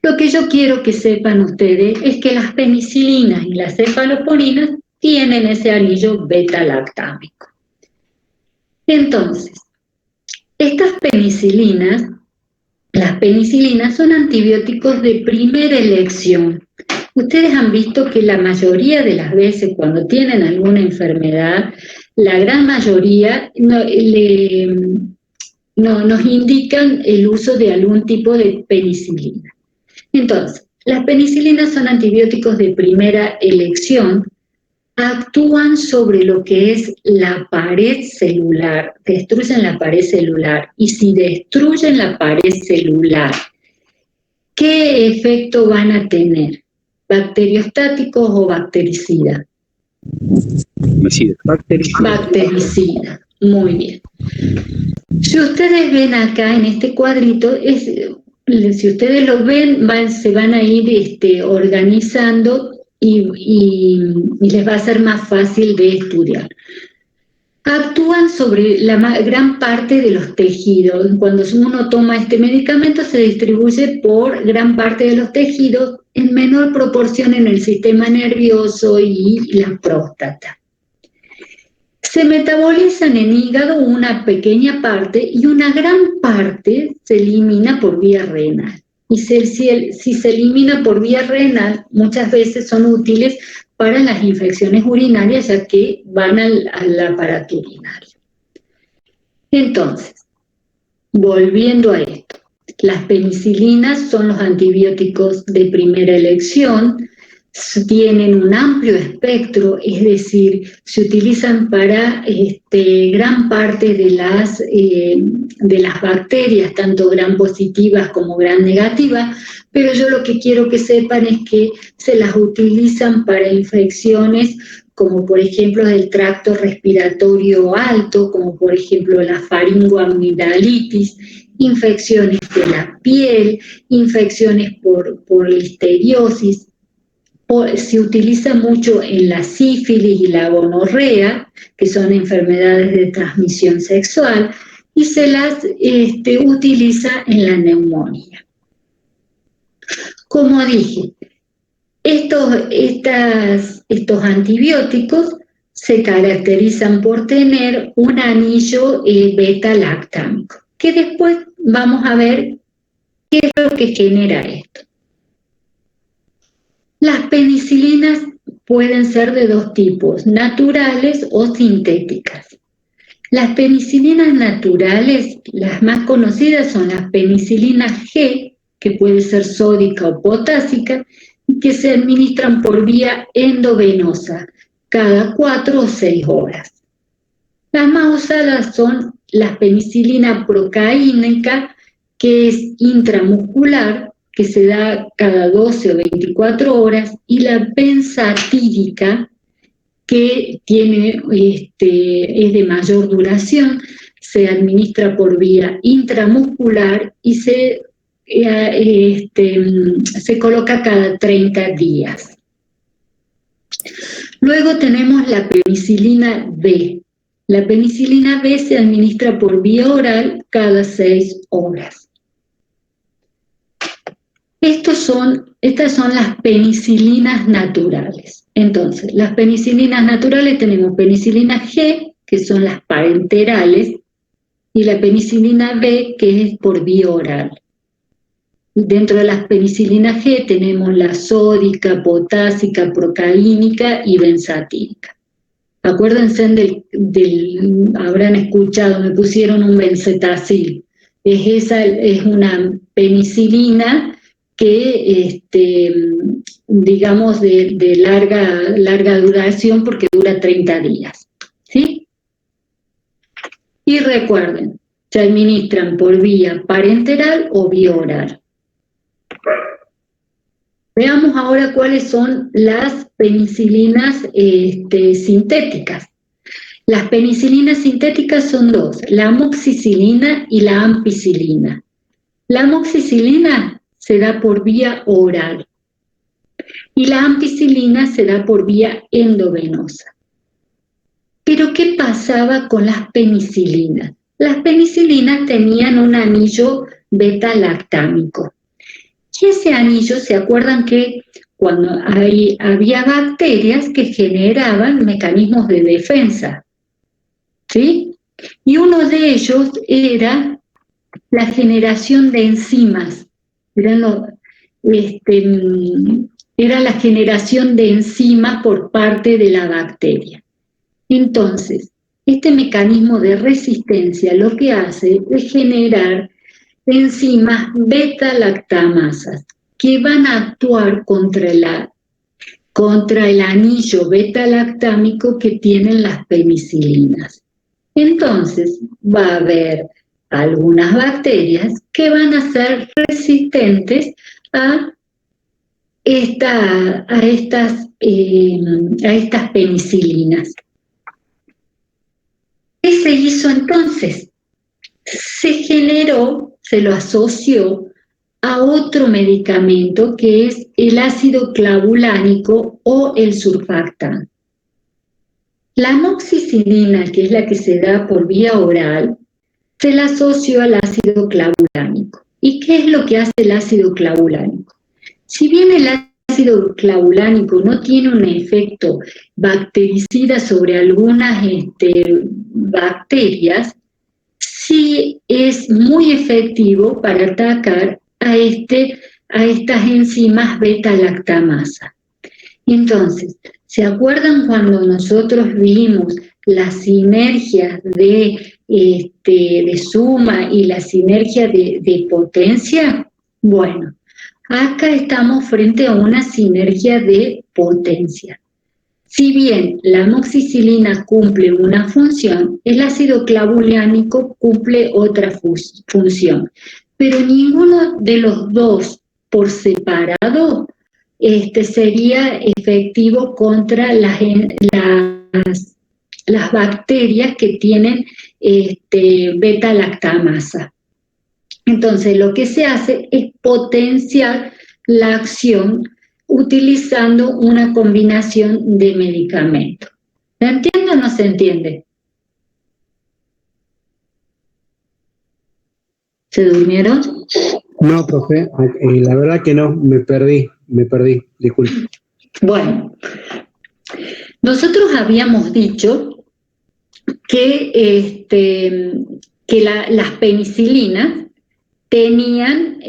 Lo que yo quiero que sepan ustedes es que las penicilinas y las cefaloporinas tienen ese anillo beta-lactámico. Entonces, estas penicilinas, las penicilinas son antibióticos de primera elección. Ustedes han visto que la mayoría de las veces cuando tienen alguna enfermedad, la gran mayoría nos indican el uso de algún tipo de penicilina. Entonces, las penicilinas son antibióticos de primera elección, actúan sobre lo que es la pared celular, destruyen la pared celular. Y si destruyen la pared celular, ¿qué efecto van a tener? ¿Bacteriostáticos o bactericidas? Bactericida, muy bien. Si ustedes ven acá en este cuadrito, si ustedes lo ven, se van a ir organizando y les va a ser más fácil de estudiar. Actúan sobre la gran parte de los tejidos. Cuando uno toma este medicamento se distribuye por gran parte de los tejidos, en menor proporción en el sistema nervioso y la próstata. Se metabolizan en hígado una pequeña parte y una gran parte se elimina por vía renal. Y si se elimina por vía renal, muchas veces son útiles para las infecciones urinarias, ya que van al aparato urinario. Entonces, volviendo a esto, las penicilinas son los antibióticos de primera elección, tienen un amplio espectro, es decir, se utilizan para gran parte de las bacterias, tanto gram positivas como gram negativas, pero yo lo que quiero que sepan es que se las utilizan para infecciones como por ejemplo del tracto respiratorio alto, como por ejemplo la faringoamigdalitis, infecciones de la piel, infecciones por listeriosis. Se utiliza mucho en la sífilis y la gonorrea, que son enfermedades de transmisión sexual, y se las utiliza en la neumonía. Como dije, estos antibióticos se caracterizan por tener un anillo beta-lactámico, que después vamos a ver qué es lo que genera esto. Las penicilinas pueden ser de dos tipos, naturales o sintéticas. Las penicilinas naturales, las más conocidas son las penicilinas G, que puede ser sódica o potásica, que se administran por vía endovenosa cada 4 o 6 horas. Las más usadas son la penicilina procaínica, que es intramuscular, que se da cada 12 o 24 horas, y la benzatídica, que es de mayor duración, se administra por vía intramuscular y se coloca cada 30 días. Luego tenemos la penicilina B. La penicilina B se administra por vía oral cada 6 horas. Estas son las penicilinas naturales. Entonces, las penicilinas naturales tenemos penicilina G, que son las parenterales, y la penicilina B, que es por vía oral. Dentro de las penicilinas G tenemos la sódica, potásica, procaínica y benzatídica. Acuérdense habrán escuchado, me pusieron un benzetacil. Es una penicilina que, digamos, de larga duración porque dura 30 días. ¿Sí? Y recuerden, se administran por vía parenteral o vía oral. Veamos ahora cuáles son las penicilinas sintéticas. Las penicilinas sintéticas son dos, la amoxicilina y la ampicilina. La amoxicilina se da por vía oral. y la ampicilina se da por vía endovenosa. Pero ¿qué pasaba con las penicilinas? Las penicilinas tenían un anillo beta-lactámico. Y ese anillo, ¿se acuerdan que cuando había bacterias que generaban mecanismos de defensa? ¿Sí? Y uno de ellos era la generación de enzimas. Era la generación de enzimas por parte de la bacteria. Entonces, este mecanismo de resistencia lo que hace es generar enzimas beta-lactamasas que van a actuar contra el anillo beta-lactámico que tienen las penicilinas. Entonces, va a haber algunas bacterias que van a ser resistentes a estas penicilinas. ¿Qué se hizo entonces? Se lo asoció a otro medicamento que es el ácido clavulánico o el surfactán. La amoxicilina, que es la que se da por vía oral, se la asoció al ácido clavulánico. ¿Y qué es lo que hace el ácido clavulánico? Si bien el ácido clavulánico no tiene un efecto bactericida sobre algunas bacterias, sí es muy efectivo para atacar a estas enzimas beta-lactamasa. Entonces, ¿se acuerdan cuando nosotros vimos las sinergias de suma y la sinergia de potencia? Bueno, acá estamos frente a una sinergia de potencia. Si bien la amoxicilina cumple una función, el ácido clavulánico cumple otra función, pero ninguno de los dos por separado sería efectivo contra las bacterias que tienen beta-lactamasa. Entonces, lo que se hace es potenciar la acción utilizando una combinación de medicamentos. ¿Se entiende o no se entiende? ¿Se durmieron? No, profe, la verdad que no, me perdí, disculpe. Bueno, nosotros habíamos dicho que las penicilinas tenían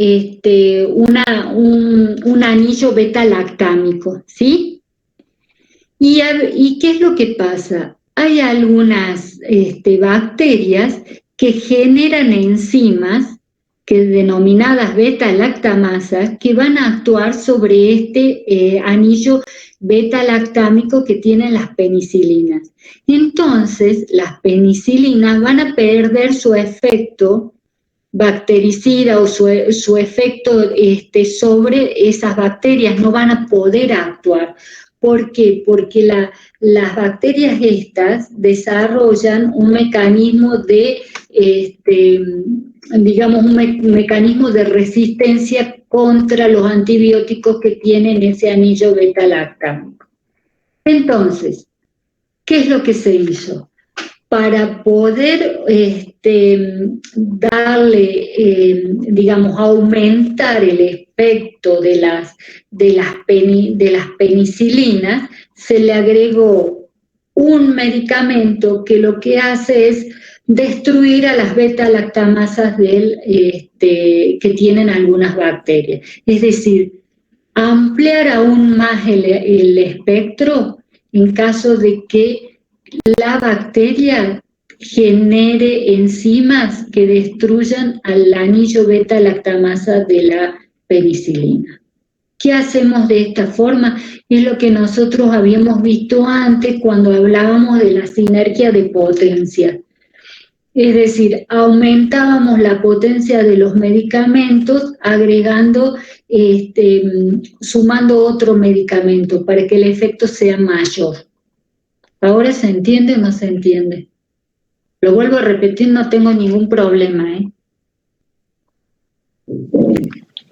un anillo beta-lactámico, ¿sí? ¿Y qué es lo que pasa? Hay algunas bacterias que generan enzimas denominadas beta-lactamasas que van a actuar sobre este anillo beta-lactámico que tienen las penicilinas. Entonces, las penicilinas van a perder su efecto bactericida o su efecto sobre esas bacterias, no van a poder actuar. ¿Por qué? Porque las bacterias estas desarrollan un mecanismo de, un mecanismo de resistencia contra los antibióticos que tienen ese anillo beta-lactámico. Entonces, ¿qué es lo que se hizo? Para poder aumentar el efecto de las penicilinas, se le agregó un medicamento que lo que hace es destruir a las beta-lactamasas que tienen algunas bacterias. Es decir, ampliar aún más el espectro en caso de que la bacteria genere enzimas que destruyan al anillo beta-lactamasa de la penicilina. ¿Qué hacemos de esta forma? Es lo que nosotros habíamos visto antes cuando hablábamos de la sinergia de potencia. Es decir, aumentábamos la potencia de los medicamentos agregando, sumando otro medicamento para que el efecto sea mayor. ¿Ahora se entiende o no se entiende? Lo vuelvo a repetir, no tengo ningún problema, ¿eh?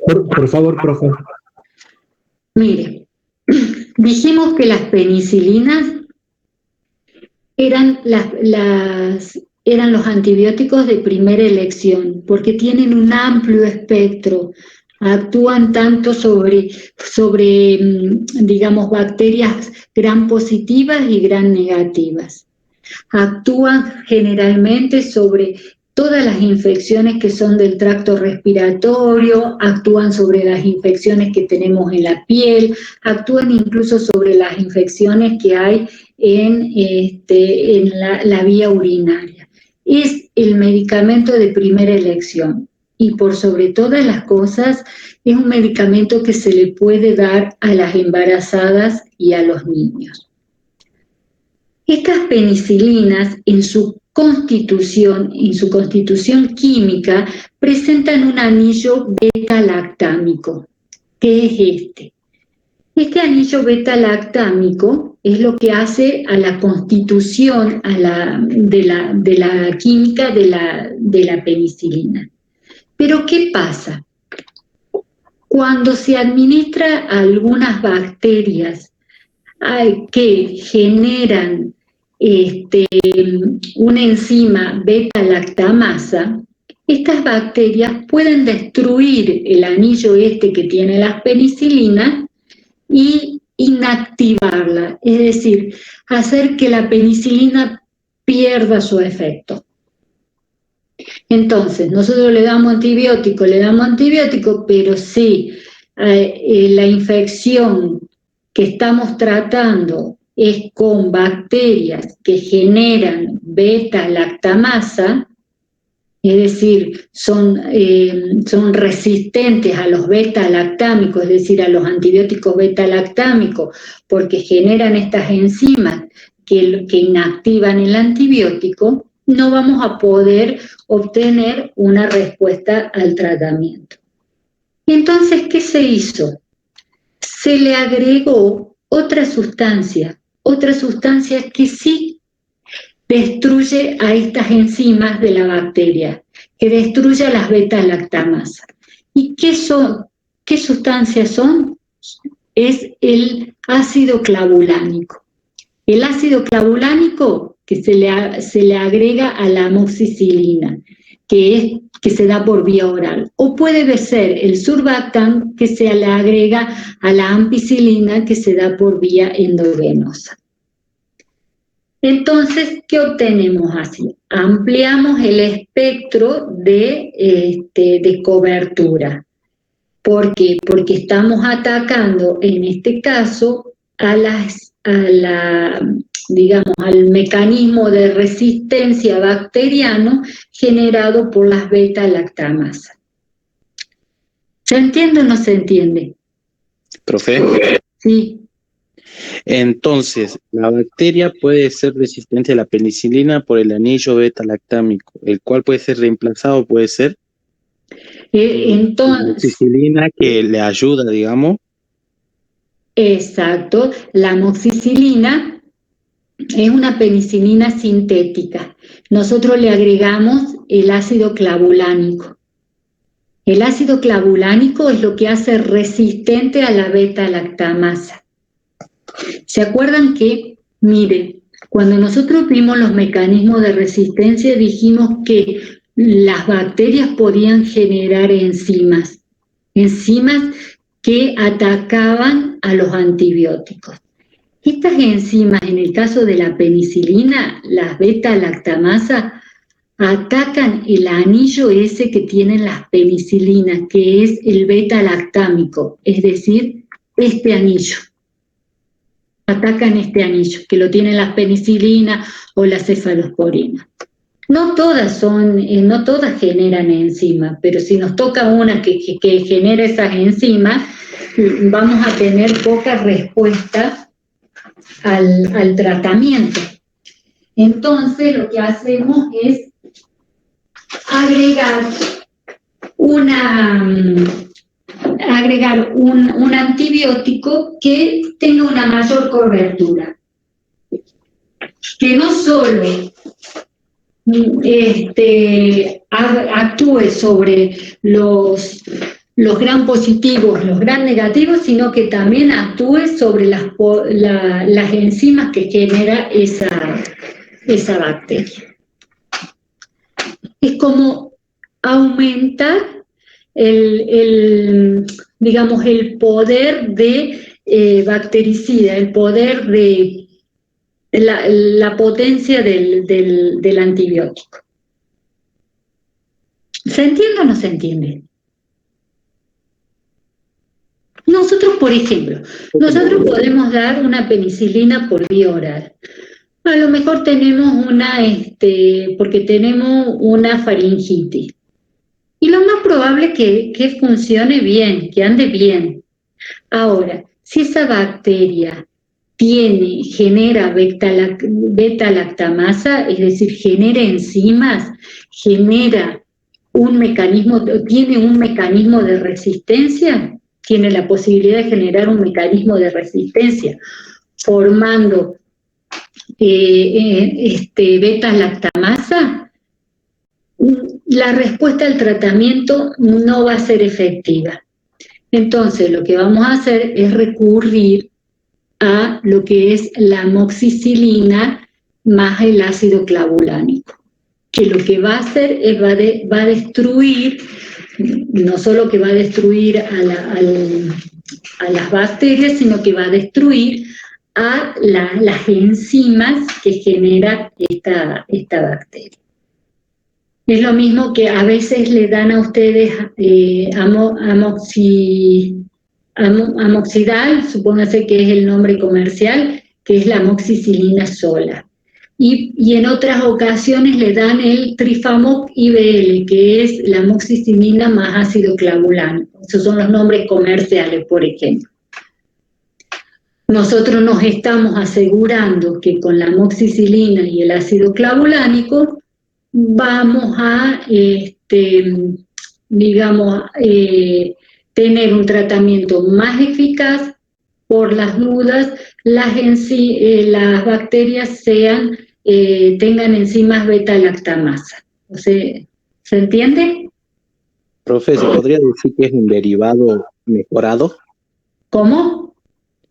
Por favor, profe. Mire, Dijimos que las penicilinas eran los antibióticos de primera elección, porque tienen un amplio espectro, actúan tanto sobre digamos, bacterias gram positivas y gram negativas. Actúan generalmente sobre todas las infecciones que son del tracto respiratorio, actúan sobre las infecciones que tenemos en la piel, actúan incluso sobre las infecciones que hay en la vía urinaria. Es el medicamento de primera elección y por sobre todas las cosas es un medicamento que se le puede dar a las embarazadas y a los niños. Estas penicilinas en su constitución química presentan un anillo beta-lactámico. ¿Qué es este? Este anillo beta-lactámico es lo que hace a la constitución de la química de la penicilina. Pero ¿qué pasa? Cuando se administra a algunas bacterias que generan una enzima beta-lactamasa, estas bacterias pueden destruir el anillo que tiene las penicilinas y inactivarla, es decir, hacer que la penicilina pierda su efecto. Entonces, nosotros le damos antibiótico, pero si la infección que estamos tratando es con bacterias que generan beta-lactamasa, es decir, son resistentes a los beta-lactámicos, es decir, a los antibióticos beta-lactámicos, porque generan estas enzimas que inactivan el antibiótico, no vamos a poder obtener una respuesta al tratamiento. Entonces, ¿qué se hizo? Se le agregó otra sustancia que sí destruye a estas enzimas de la bacteria, que destruye a las beta-lactamasa. ¿Y qué sustancias son? Es el ácido clavulánico. El ácido clavulánico que se le agrega a la amoxicilina, que se da por vía oral. O puede ser el surfactant que se le agrega a la ampicilina que se da por vía endovenosa. Entonces, ¿qué obtenemos así? Ampliamos el espectro de cobertura. ¿Por qué? Porque estamos atacando, en este caso, al mecanismo de resistencia bacteriano generado por las beta-lactamasa. ¿Se entiende o no se entiende? Profe. Sí. Entonces, la bacteria puede ser resistente a la penicilina por el anillo beta-lactámico, el cual puede ser reemplazado, puede ser entonces, la amoxicilina que le ayuda, digamos. Exacto, la amoxicilina es una penicilina sintética. Nosotros le agregamos el ácido clavulánico. El ácido clavulánico es lo que hace resistente a la beta-lactamasa. ¿Se acuerdan que, mire, cuando nosotros vimos los mecanismos de resistencia dijimos que las bacterias podían generar enzimas que atacaban a los antibióticos? Estas enzimas, en el caso de la penicilina, las beta-lactamasa, atacan el anillo ese que tienen las penicilinas, que es el beta-lactámico, es decir, este anillo. Atacan este anillo, que lo tienen las penicilinas o las cefalosporinas. No todas generan enzimas, pero si nos toca una que genera esas enzimas, vamos a tener poca respuesta al tratamiento. Entonces, lo que hacemos es agregar un antibiótico que tenga una mayor cobertura, que no solo actúe sobre los los gram positivos, los gram negativos, sino que también actúe sobre las enzimas que genera esa bacteria. Es como aumentar digamos, el poder de bactericida, el poder de la potencia del antibiótico. ¿Se entiende o no se entiende? Nosotros, por ejemplo, podemos dar una penicilina por vía oral. A lo mejor tenemos porque tenemos una faringitis. Y lo más probable es que funcione bien, que ande bien. Ahora, si esa bacteria genera beta-lactamasa, es decir, genera enzimas, tiene un mecanismo de resistencia, tiene la posibilidad de generar un mecanismo de resistencia, formando beta-lactamasa, la respuesta al tratamiento no va a ser efectiva. Entonces, lo que vamos a hacer es recurrir a lo que es la amoxicilina más el ácido clavulánico, que lo que va a hacer es va a destruir, no solo que va a destruir a las bacterias, sino que va a destruir a las enzimas que genera esta bacteria. Es lo mismo que a veces le dan a ustedes amoxidal, supóngase que es el nombre comercial, que es la amoxicilina sola. Y en otras ocasiones le dan el Trifamoc IBL, que es la amoxicilina más ácido clavulánico. Esos son los nombres comerciales, por ejemplo. Nosotros nos estamos asegurando que con la amoxicilina y el ácido clavulánico vamos a, tener un tratamiento más eficaz. Por las dudas, las bacterias tengan enzimas beta-lactamasa. O sea, ¿se entiende? Profe, ¿se podría decir que es un derivado mejorado? ¿Cómo?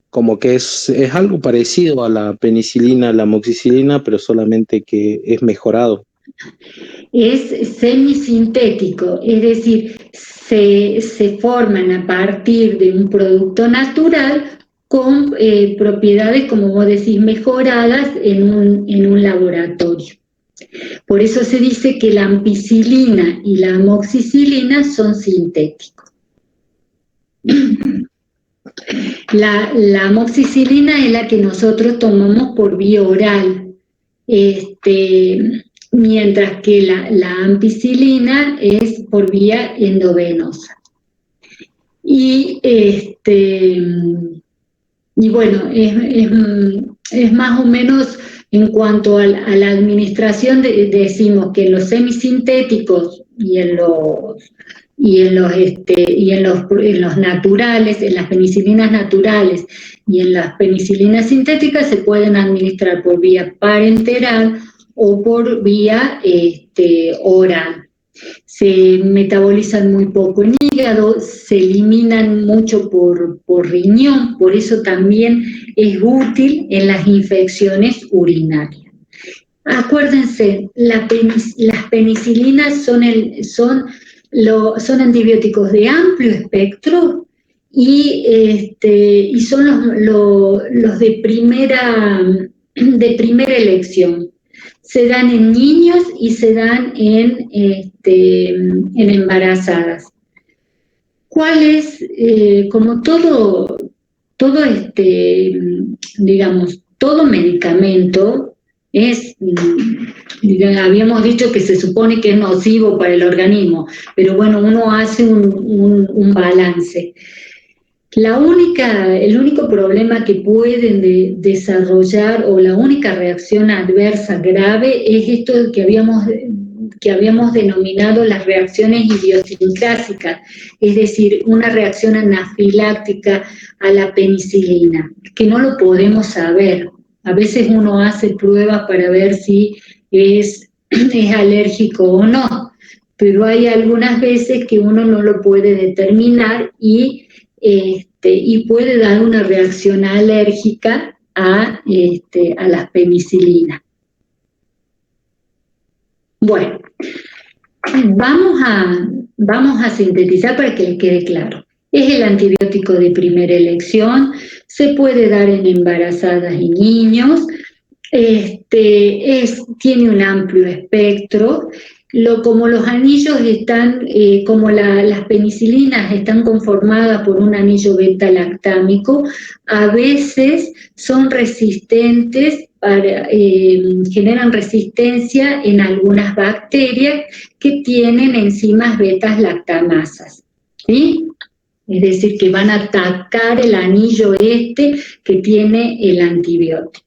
Como que es algo parecido a la penicilina, la amoxicilina, pero solamente que es mejorado. Es semisintético, es decir, se forman a partir de un producto natural con propiedades, como vos decís, mejoradas en un laboratorio. Por eso se dice que la ampicilina y la amoxicilina son sintéticos. La amoxicilina es la que nosotros tomamos por vía oral, mientras que la ampicilina es por vía endovenosa. Y bueno, es más o menos en cuanto a la administración, decimos que en los semisintéticos y en los naturales, en las penicilinas naturales y en las penicilinas sintéticas se pueden administrar por vía parenteral o por vía oral. Se metabolizan muy poco en hígado, se eliminan mucho por riñón, por eso también es útil en las infecciones urinarias. Acuérdense, las penicilinas son antibióticos de amplio espectro y son los de primera elección. Se dan en niños y se dan en embarazadas. ¿Cuál es, como todo medicamento habíamos dicho que se supone que es nocivo para el organismo, pero bueno, uno hace un balance. El único problema que pueden desarrollar o la única reacción adversa grave es esto que habíamos denominado las reacciones idiosincrásicas, es decir, una reacción anafiláctica a la penicilina, que no lo podemos saber. A veces uno hace pruebas para ver si es alérgico o no, pero hay algunas veces que uno no lo puede determinar y puede dar una reacción alérgica a las penicilinas. Bueno, vamos a sintetizar para que les quede claro. Es el antibiótico de primera elección, se puede dar en embarazadas y niños, tiene un amplio espectro. Como los anillos están, como las penicilinas están conformadas por un anillo beta-lactámico, a veces son resistentes, generan resistencia en algunas bacterias que tienen enzimas beta-lactamasas, ¿sí? Es decir, que van a atacar el anillo que tiene el antibiótico.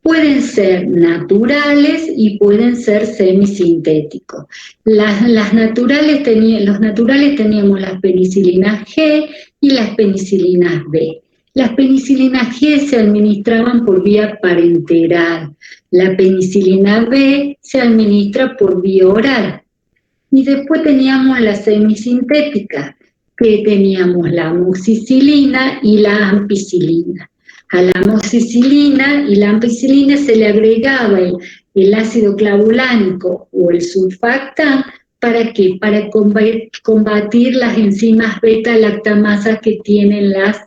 Pueden ser naturales y pueden ser semisintéticos. Los naturales teníamos las penicilinas G y las penicilinas B. Las penicilinas G se administraban por vía parenteral. La penicilina B se administra por vía oral. Y después teníamos las semisintéticas, que teníamos la amoxicilina y la ampicilina. A la amoxicilina y la ampicilina se le agregaba el ácido clavulánico o el surfactán. ¿Para qué? Para combatir las enzimas beta-lactamasas que tienen las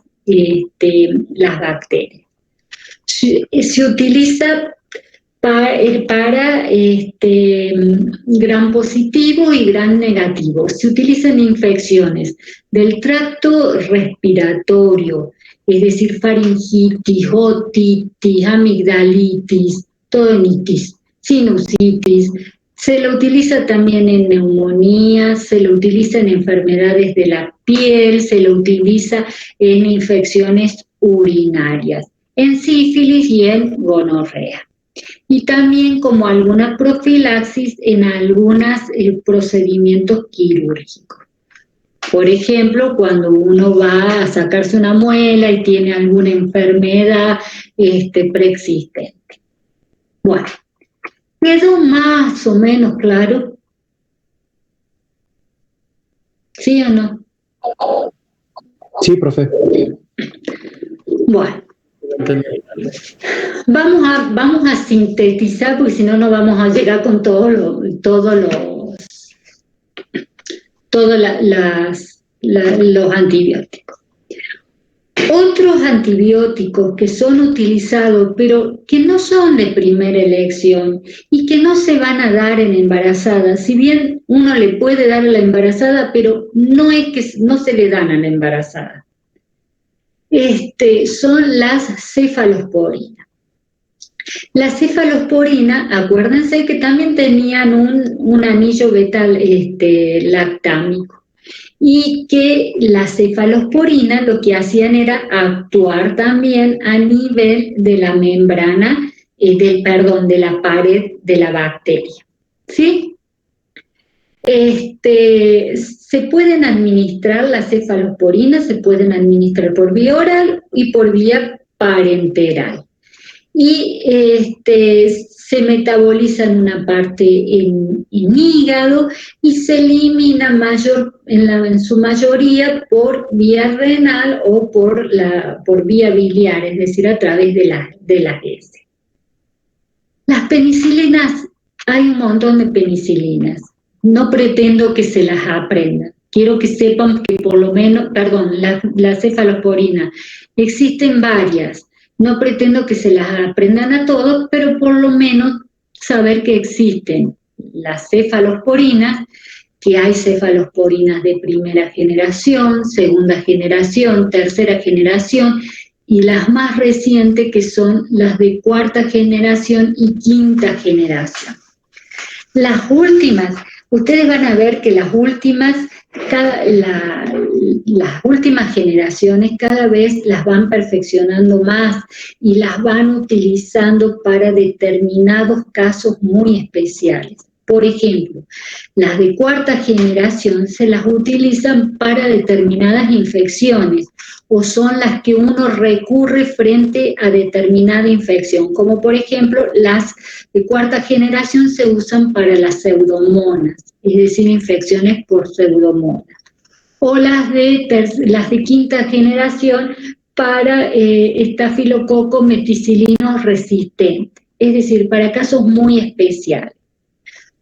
bacterias. Se utiliza para gram positivo y gram negativo. Se utilizan infecciones del tracto respiratorio, es decir, faringitis, otitis, amigdalitis, tonitis, sinusitis. Se lo utiliza también en neumonía, se lo utiliza en enfermedades de la piel, se lo utiliza en infecciones urinarias, en sífilis y en gonorrea. Y también como alguna profilaxis en algunos procedimientos quirúrgicos. Por ejemplo, cuando uno va a sacarse una muela y tiene alguna enfermedad preexistente. Bueno, ¿quedó más o menos claro? ¿Sí o no? Sí, profe. Bueno. Vamos a sintetizar, porque si no, no vamos a llegar con todos los antibióticos. Otros antibióticos que son utilizados, pero que no son de primera elección y que no se van a dar en embarazadas, si bien uno le puede dar a la embarazada, pero no es que no se le dan a la embarazada. Son las cefalosporinas. Las cefalosporinas, acuérdense que también tenían un anillo beta-lactámico y que las cefalosporinas lo que hacían era actuar también a nivel de la membrana, de la pared de la bacteria, ¿sí? Se pueden administrar las cefalosporinas, se pueden administrar por vía oral y por vía parenteral. Y se metaboliza en una parte en hígado y se elimina en su mayoría por vía renal o por vía biliar, es decir, a través de las heces. Las penicilinas, hay un montón de penicilinas. No pretendo que se las aprendan. Quiero que sepan que por lo menos, la cefalosporina, existen varias. No pretendo que se las aprendan a todos, pero por lo menos saber que existen las cefalosporinas, que hay cefalosporinas de primera generación, segunda generación, tercera generación, y las más recientes que son las de cuarta generación y quinta generación. Las últimas, ustedes van a ver que las últimas generaciones cada vez las van perfeccionando más y las van utilizando para determinados casos muy especiales. Por ejemplo, las de cuarta generación se las utilizan para determinadas infecciones o son las que uno recurre frente a determinada infección, como por ejemplo las de cuarta generación se usan para las pseudomonas, es decir, infecciones por pseudomonas, o las de quinta generación para estafilococo meticilino resistente, es decir, para casos muy especiales.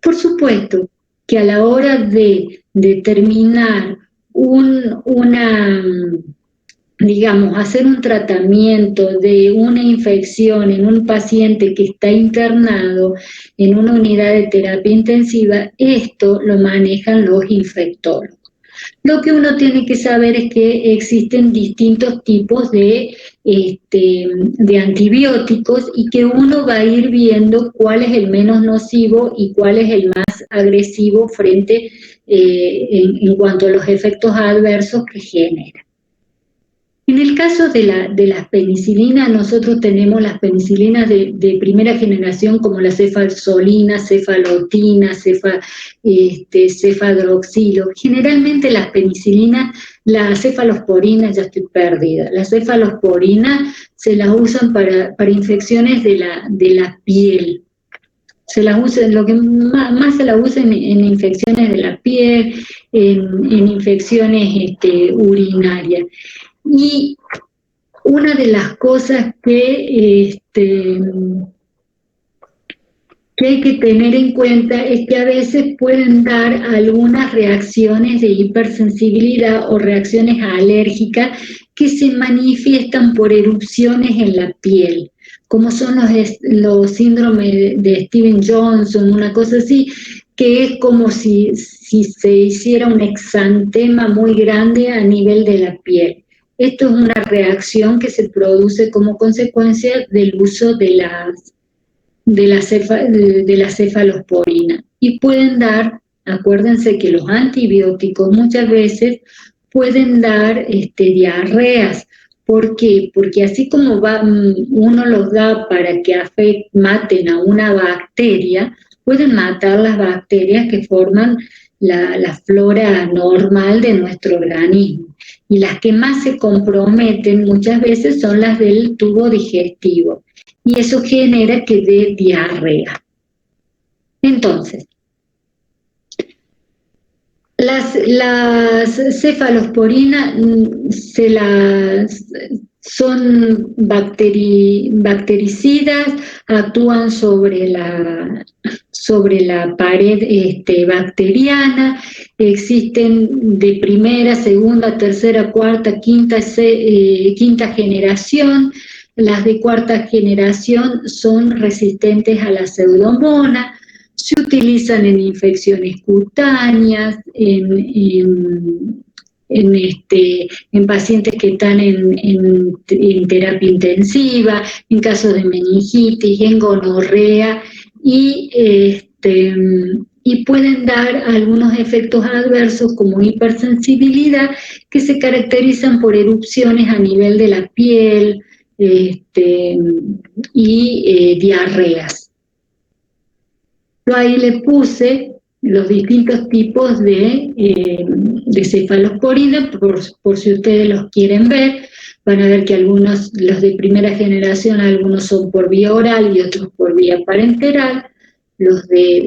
Por supuesto que a la hora de determinar hacer un tratamiento de una infección en un paciente que está internado en una unidad de terapia intensiva, esto lo manejan los infectólogos. Lo que uno tiene que saber es que existen distintos tipos de antibióticos y que uno va a ir viendo cuál es el menos nocivo y cuál es el más agresivo en cuanto a los efectos adversos que genera. En el caso de las penicilinas, nosotros tenemos las penicilinas de primera generación como la cefalzolina, cefalotina, cefadroxilo. Generalmente las penicilinas, la cefalosporina, ya estoy perdida, la cefalosporina se las usan para infecciones de la piel. Se las usa, lo que más se la usa en infecciones de la piel, en infecciones urinarias. Y una de las cosas que hay que tener en cuenta es que a veces pueden dar algunas reacciones de hipersensibilidad o reacciones alérgicas que se manifiestan por erupciones en la piel, como son los síndromes de Steven-Johnson, una cosa así, que es como si se hiciera un exantema muy grande a nivel de la piel. Esto es una reacción que se produce como consecuencia del uso de la cefalosporina. Y pueden dar, acuérdense que los antibióticos muchas veces pueden dar diarreas. ¿Por qué? Porque así como uno los da para que maten a una bacteria, pueden matar las bacterias que forman la flora normal de nuestro organismo. Y las que más se comprometen muchas veces son las del tubo digestivo. Y eso genera que dé diarrea. Entonces, las cefalosporinas son bactericidas, actúan sobre la pared bacteriana, existen de primera, segunda, tercera, cuarta, quinta generación. Las de cuarta generación son resistentes a la pseudomonas, se utilizan en infecciones cutáneas, en pacientes que están en terapia intensiva, en casos de meningitis, en gonorrea, y pueden dar algunos efectos adversos como hipersensibilidad que se caracterizan por erupciones a nivel de la piel y diarreas. Yo ahí le puse los distintos tipos de cefalosporina, por si ustedes los quieren ver. Van a ver que algunos, los de primera generación, algunos son por vía oral y otros por vía parenteral.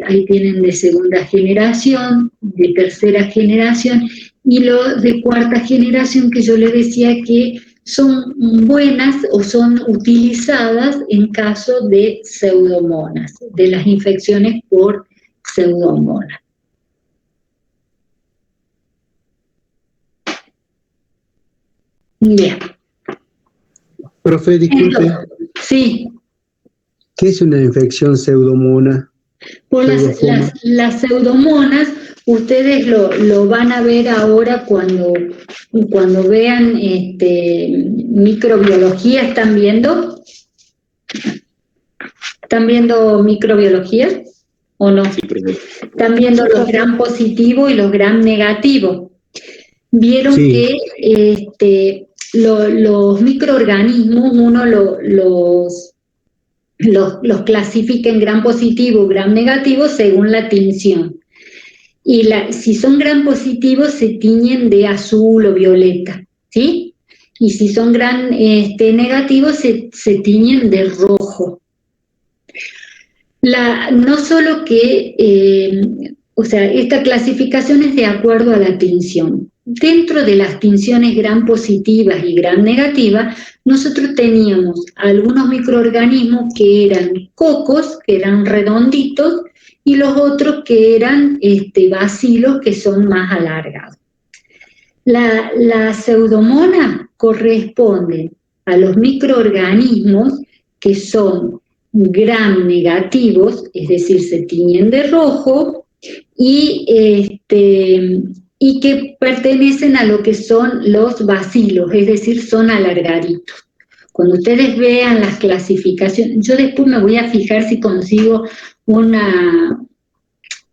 Ahí tienen de segunda generación, de tercera generación, y los de cuarta generación que yo les decía que son buenas o son utilizadas en caso de pseudomonas, de las infecciones por pseudomonas. Bien. Profe, disculpe. Sí. ¿Qué es una infección pseudomona? Por las pseudomonas, ustedes lo van a ver ahora cuando vean microbiología. ¿Están viendo? ¿Están viendo microbiología o no? Sí, están viendo los gram positivos y los gram negativos. Vieron sí. Que los microorganismos uno los clasifica en gram positivo, gram negativo según la tinción. Y si son gram positivos se tiñen de azul o violeta, ¿sí? y si son gram negativos se tiñen de rojo. No solo que, esta clasificación es de acuerdo a la tinción. Dentro de las tinciones gram positivas y gram negativas, nosotros teníamos algunos microorganismos que eran cocos, que eran redonditos, y los otros que eran bacilos, que son más alargados. La pseudomonas corresponde a los microorganismos que son gram negativos, es decir, se tiñen de rojo, y que pertenecen a lo que son los bacilos, es decir, son alargaditos. Cuando ustedes vean las clasificaciones, yo después me voy a fijar si consigo una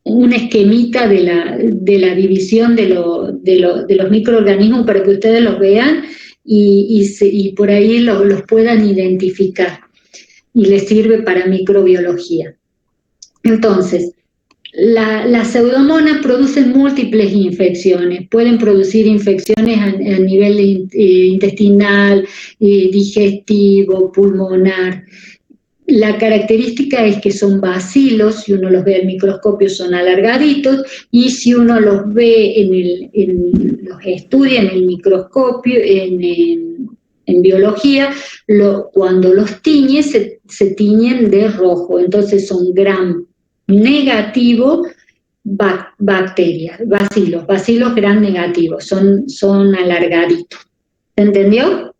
esquemita de la división de los microorganismos para que ustedes los vean y por ahí los puedan identificar, y les sirve para microbiología. Entonces, las pseudomonas producen múltiples infecciones, pueden producir infecciones a nivel intestinal, digestivo, pulmonar. La característica es que son bacilos, si uno los ve al microscopio son alargaditos, y si uno los ve los estudia en el microscopio, en biología, cuando los tiñe se tiñen de rojo, entonces son gram negativo bacterias, bacilos gram negativos, son alargaditos. ¿Se entendió?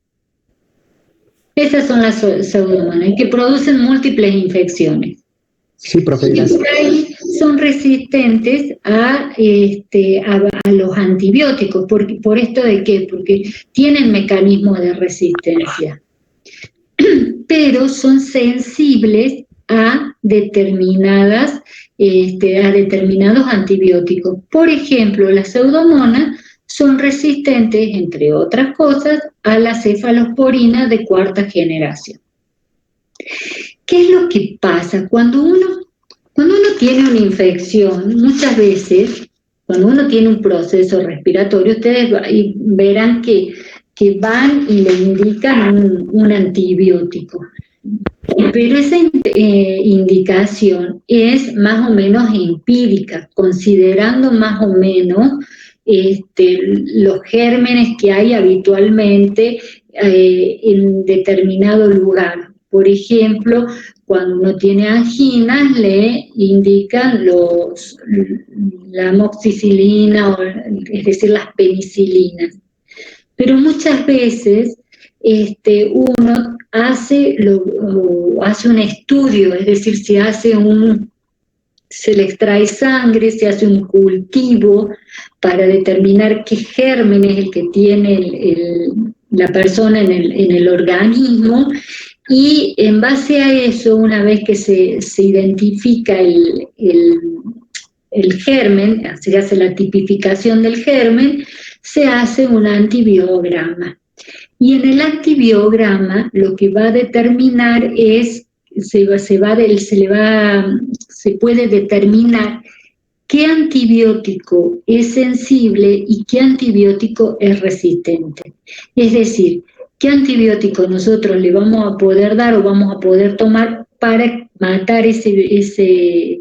Esas son las pseudomonas, que producen múltiples infecciones. Sí, profe. Y por ahí son resistentes a los antibióticos. ¿Por esto de qué? Porque tienen mecanismos de resistencia. Pero son sensibles a determinados antibióticos. Por ejemplo, las pseudomonas son resistentes, entre otras cosas, a la cefalosporina de cuarta generación. ¿Qué es lo que pasa? Cuando uno tiene una infección, muchas veces, cuando uno tiene un proceso respiratorio, ustedes verán que van y le indican un antibiótico. Pero esa indicación es más o menos empírica, considerando más o menos los gérmenes que hay habitualmente en determinado lugar. Por ejemplo, cuando uno tiene anginas, le indican la amoxicilina, es decir, las penicilinas. Pero muchas veces uno hace un estudio, es decir, se le extrae sangre, se hace un cultivo para determinar qué germen es el que tiene la persona en el organismo, y en base a eso, una vez que se identifica el germen, se hace la tipificación del germen, se hace un antibiograma. Y en el antibiograma lo que va a determinar es, se puede determinar qué antibiótico es sensible y qué antibiótico es resistente. Es decir, qué antibiótico nosotros le vamos a poder dar o vamos a poder tomar para matar ese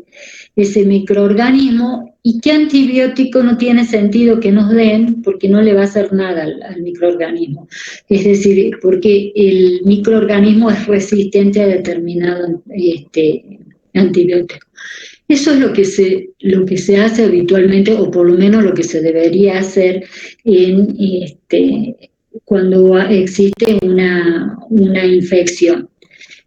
microorganismo, y qué antibiótico no tiene sentido que nos den porque no le va a hacer nada al microorganismo. Es decir, porque el microorganismo es resistente a determinado antibiótico. Eso es lo que se hace habitualmente, o por lo menos lo que se debería hacer cuando existe una infección.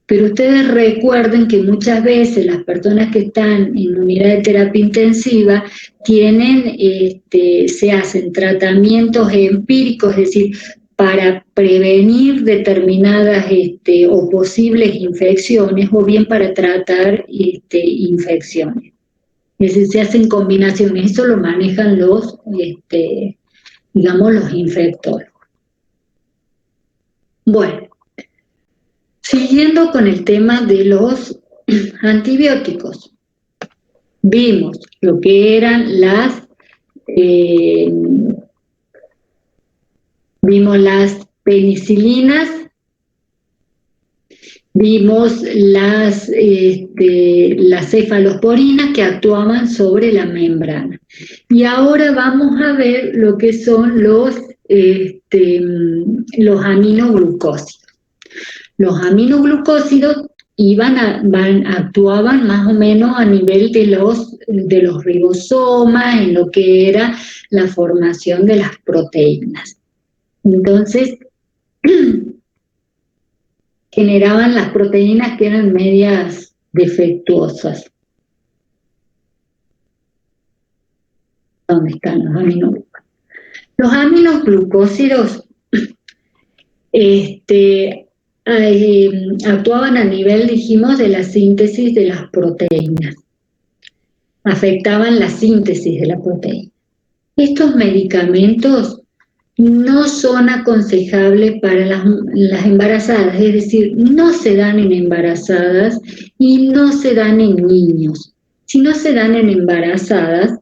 Pero ustedes recuerden que muchas veces las personas que están en unidad de terapia intensiva se hacen tratamientos empíricos, es decir, para prevenir determinadas o posibles infecciones, o bien para tratar infecciones. Es decir, se hacen combinaciones, eso lo manejan los infectólogos. Bueno. Siguiendo con el tema de los antibióticos, vimos lo que eran las penicilinas, vimos las cefalosporinas que actuaban sobre la membrana. Y ahora vamos a ver lo que son los aminoglucósidos. Los aminoglucósidos actuaban más o menos a nivel de los ribosomas, en lo que era la formación de las proteínas. Entonces, generaban las proteínas que eran medias defectuosas. ¿Dónde están los aminoglucósidos? Los aminoglucósidos actuaban a nivel, dijimos, de la síntesis de las proteínas. Afectaban la síntesis de la proteína. Estos medicamentos no son aconsejables para las embarazadas, es decir, no se dan en embarazadas y no se dan en niños. Si no se dan en embarazadas,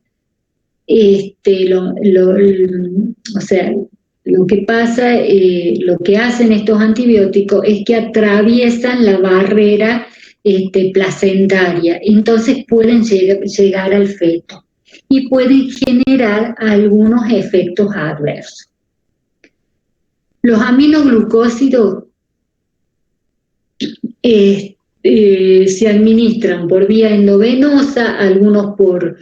lo que pasa, lo que hacen estos antibióticos es que atraviesan la barrera placentaria, entonces pueden llegar al feto y pueden generar algunos efectos adversos. Los aminoglucósidos se administran por vía endovenosa, algunos por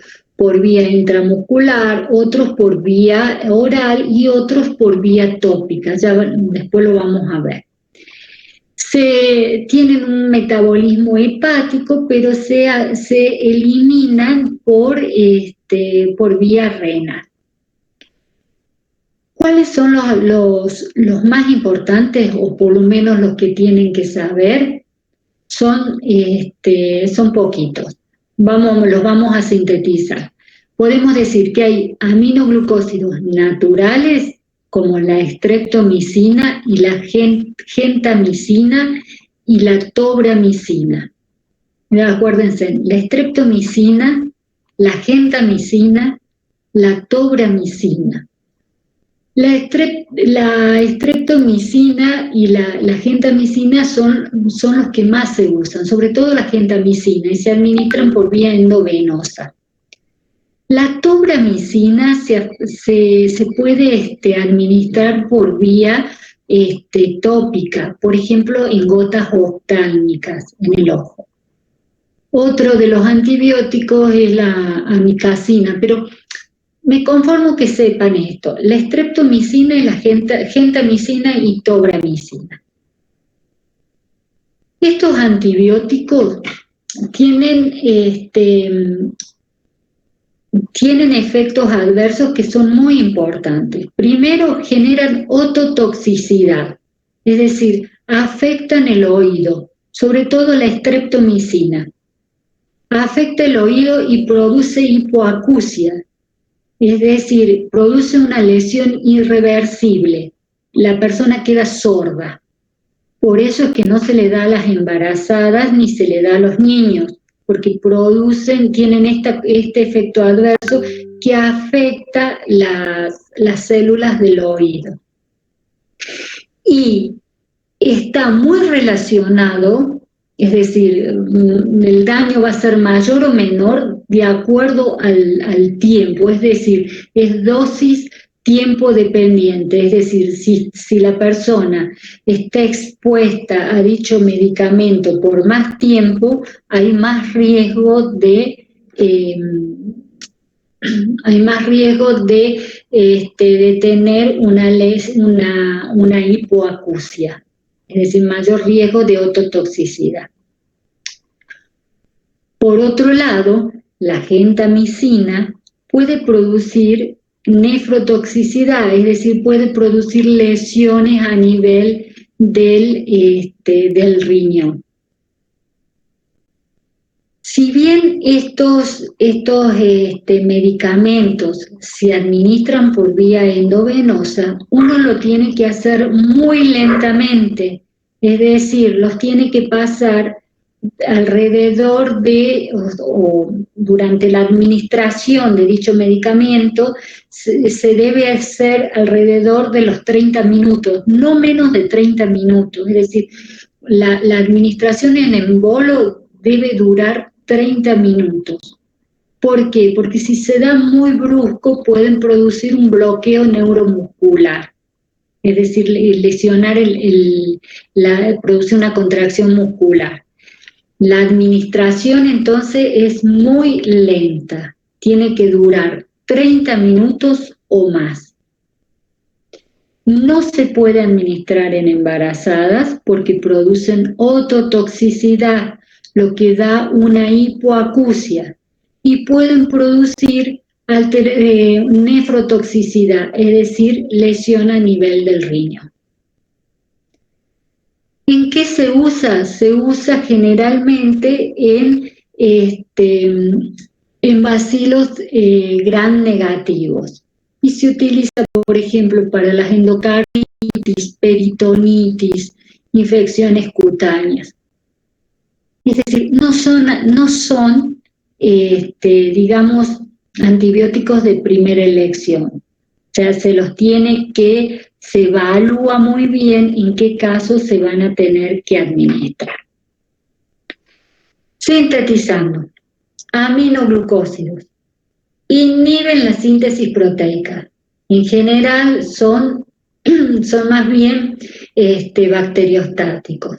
vía intramuscular, otros por vía oral y otros por vía tópica. Ya después lo vamos a ver. Tienen un metabolismo hepático, pero se eliminan por vía renal. ¿Cuáles son los más importantes, o por lo menos los que tienen que saber? Son poquitos. Los vamos a sintetizar. Podemos decir que hay aminoglucósidos naturales, como la streptomicina y la gentamicina y la tobramicina. Acuérdense, la streptomicina, la gentamicina, la tobramicina. La streptomicina y la gentamicina son los que más se usan, sobre todo la gentamicina, y se administran por vía endovenosa. La tobramicina se puede administrar por vía tópica, por ejemplo, en gotas oftálmicas en el ojo. Otro de los antibióticos es la amikacina, pero me conformo que sepan esto: la streptomicina y la gentamicina y tobramicina. Estos antibióticos tienen efectos adversos que son muy importantes. Primero, generan ototoxicidad, es decir, afectan el oído, sobre todo la streptomicina. Afecta el oído y produce hipoacusia, es decir, produce una lesión irreversible. La persona queda sorda. Por eso es que no se le da a las embarazadas ni se le da a los niños, porque tienen este efecto adverso que afecta las células del oído. Y está muy relacionado, es decir, el daño va a ser mayor o menor de acuerdo al tiempo, es decir, es dosis tiempo dependiente, es decir, si la persona está expuesta a dicho medicamento por más tiempo, hay más riesgo de tener una hipoacusia, es decir, mayor riesgo de ototoxicidad. Por otro lado, la gentamicina puede producir nefrotoxicidad, es decir, puede producir lesiones a nivel del riñón. Si bien estos medicamentos se administran por vía endovenosa, uno lo tiene que hacer muy lentamente, es decir, los tiene que pasar alrededor de, o durante la administración de dicho medicamento, se debe hacer alrededor de los 30 minutos, no menos de 30 minutos. Es decir, la administración en embolo debe durar 30 minutos. ¿Por qué? Porque si se da muy brusco pueden producir un bloqueo neuromuscular, es decir, lesionar producir una contracción muscular. La administración entonces es muy lenta, tiene que durar 30 minutos o más. No se puede administrar en embarazadas porque producen ototoxicidad, lo que da una hipoacusia, y pueden producir nefrotoxicidad, es decir, lesión a nivel del riñón. ¿En qué se usa? Se usa generalmente en bacilos gram negativos y se utiliza, por ejemplo, para las endocarditis, peritonitis, infecciones cutáneas. Es decir, no son digamos, antibióticos de primera elección. O sea, se evalúa muy bien en qué casos se van a tener que administrar. Sintetizando, aminoglucósidos inhiben la síntesis proteica. En general son más bien bacteriostáticos.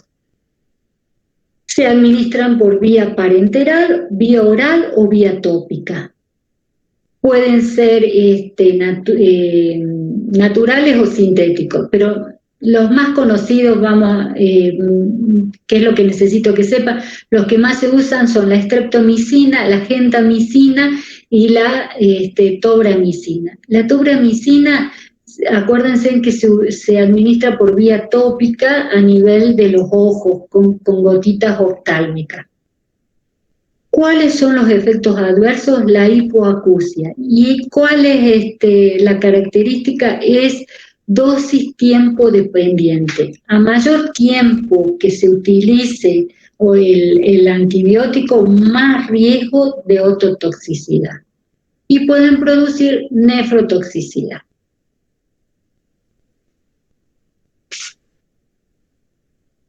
Se administran por vía parenteral, vía oral o vía tópica. Pueden ser naturales o sintéticos, pero los más conocidos, que es lo que necesito que sepa, los que más se usan son la streptomicina, la gentamicina y la tobramicina. La tobramicina, acuérdense que se administra por vía tópica a nivel de los ojos, con gotitas oftálmicas. ¿Cuáles son los efectos adversos? La hipoacusia. ¿Y cuál es la característica? Es dosis tiempo dependiente. A mayor tiempo que se utilice el antibiótico, más riesgo de ototoxicidad. Y pueden producir nefrotoxicidad.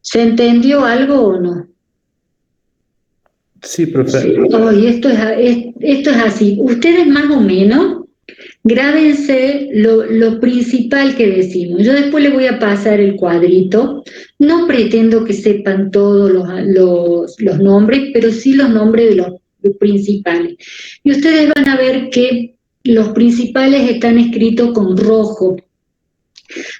¿Se entendió algo o no? Sí, profe. Esto es así. Ustedes más o menos grábense lo principal que decimos. Yo después les voy a pasar el cuadrito. No pretendo que sepan todos los nombres, pero sí los nombres de los principales. Y ustedes van a ver que los principales están escritos con rojo.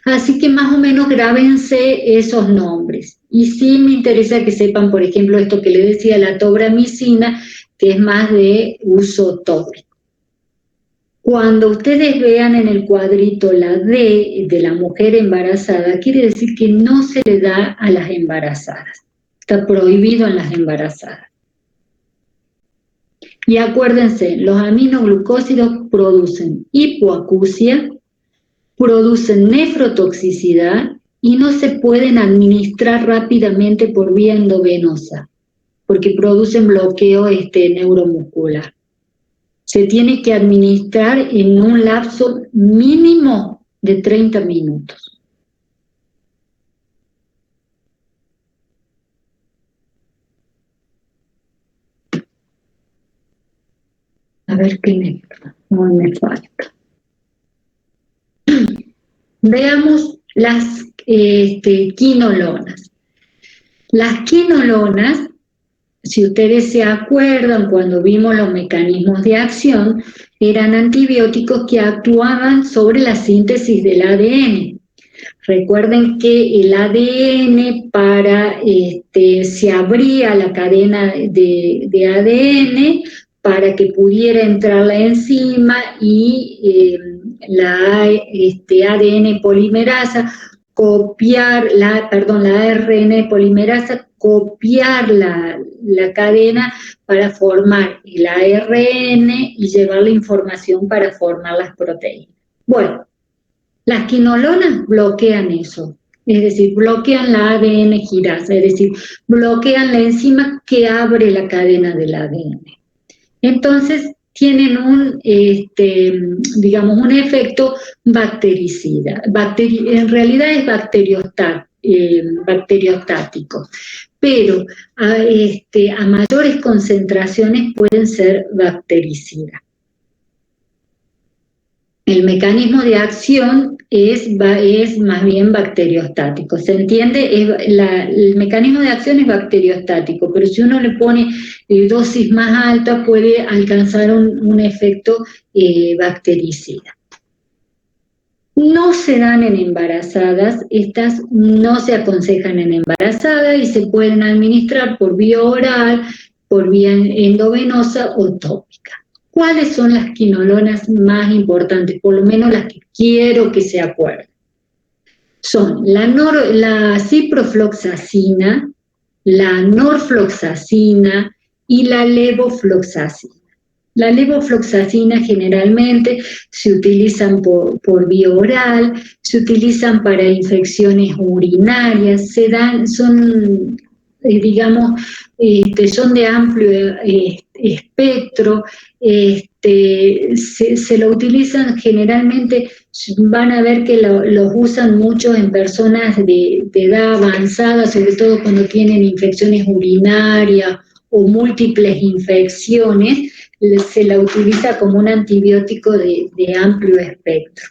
Así que más o menos grábense esos nombres. Y sí me interesa que sepan, por ejemplo, esto que le decía, la tobramicina, que es más de uso tópico. Cuando ustedes vean en el cuadrito la D de la mujer embarazada, quiere decir que no se le da a las embarazadas. Está prohibido en las embarazadas. Y acuérdense, los aminoglucósidos producen hipoacusia, producen nefrotoxicidad y no se pueden administrar rápidamente por vía endovenosa, porque producen bloqueo neuromuscular. Se tiene que administrar en un lapso mínimo de 30 minutos. A ver qué me falta. Veamos las quinolonas. Las quinolonas, si ustedes se acuerdan cuando vimos los mecanismos de acción, eran antibióticos que actuaban sobre la síntesis del ADN. Recuerden que el ADN se abría la cadena de ADN para que pudiera entrar la enzima y la ADN polimerasa la ARN polimerasa copiar la cadena para formar el ARN y llevar la información para formar las proteínas. Bueno, las quinolonas bloquean eso. es decir, bloquean la ADN girasa, es decir, bloquean la enzima que abre la cadena del ADN. Entonces, tienen digamos, un efecto bactericida. En realidad es bacteriostático, pero a mayores concentraciones pueden ser bactericidas. El mecanismo de acción es más bien bacteriostático. ¿Se entiende? El mecanismo de acción es bacteriostático, pero si uno le pone dosis más alta puede alcanzar un efecto bactericida. No se dan en embarazadas, estas no se aconsejan en embarazadas y se pueden administrar por vía oral, por vía endovenosa o tópica. ¿Cuáles son las quinolonas más importantes? Por lo menos las que quiero que se acuerden. Son la ciprofloxacina, la norfloxacina y la levofloxacina. La levofloxacina generalmente se utilizan por vía oral, se utilizan para infecciones urinarias, son de amplio espectro, se lo utilizan generalmente, van a ver que los usan mucho en personas de edad avanzada, sobre todo cuando tienen infecciones urinarias o múltiples infecciones, se la utiliza como un antibiótico de amplio espectro.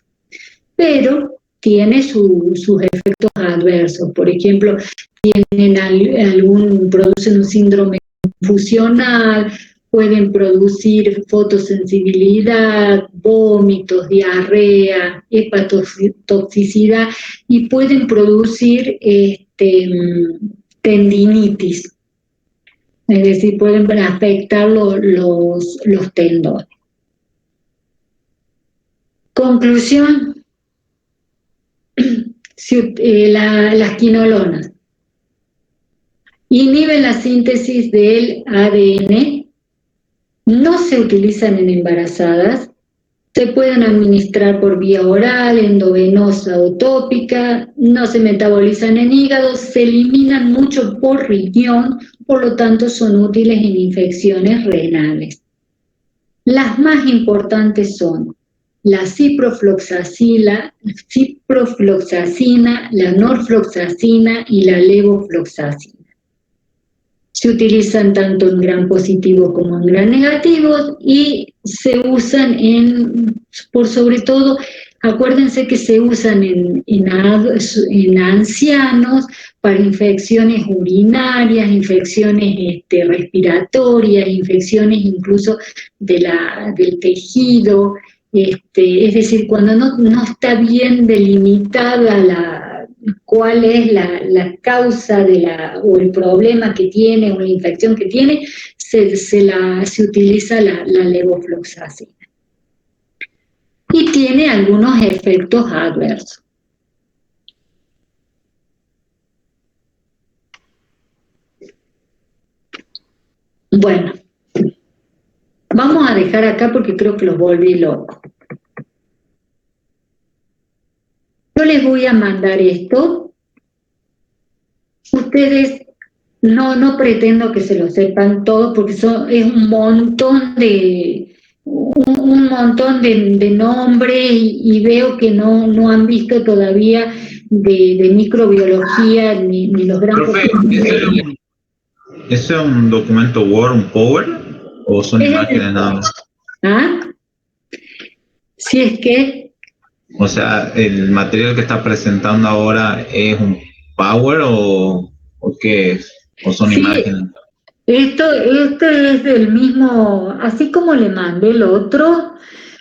Pero tiene sus efectos adversos, por ejemplo, producen un síndrome confusional, pueden producir fotosensibilidad, vómitos, diarrea, hepatotoxicidad y pueden producir tendinitis, es decir, pueden afectar los tendones. Conclusión, las quinolonas inhiben la síntesis del ADN, no se utilizan en embarazadas, se pueden administrar por vía oral, endovenosa o tópica, no se metabolizan en hígado, se eliminan mucho por riñón, por lo tanto son útiles en infecciones renales. Las más importantes son la ciprofloxacina, la norfloxacina y la levofloxacina. Se utilizan tanto en gram positivo como en gram negativo y se usan por sobre todo, acuérdense que se usan en ancianos para infecciones urinarias, infecciones respiratorias, infecciones incluso del tejido, es decir, cuando no está bien delimitada cuál es la causa o el problema que tiene o la infección que tiene, se utiliza la levofloxacina. Y tiene algunos efectos adversos. Bueno, vamos a dejar acá porque creo que los volví locos. Yo les voy a mandar esto. Ustedes no pretendo que se lo sepan todo porque es un montón de nombres y veo que no han visto todavía de microbiología ni los grandes. ¿Eso es un documento Word, un Power o son imágenes nada más? ¿Ah? Si es que... O sea, ¿el material que está presentando ahora es un Power o qué es? ¿O son imágenes? Este es del mismo, así como le mandé el otro.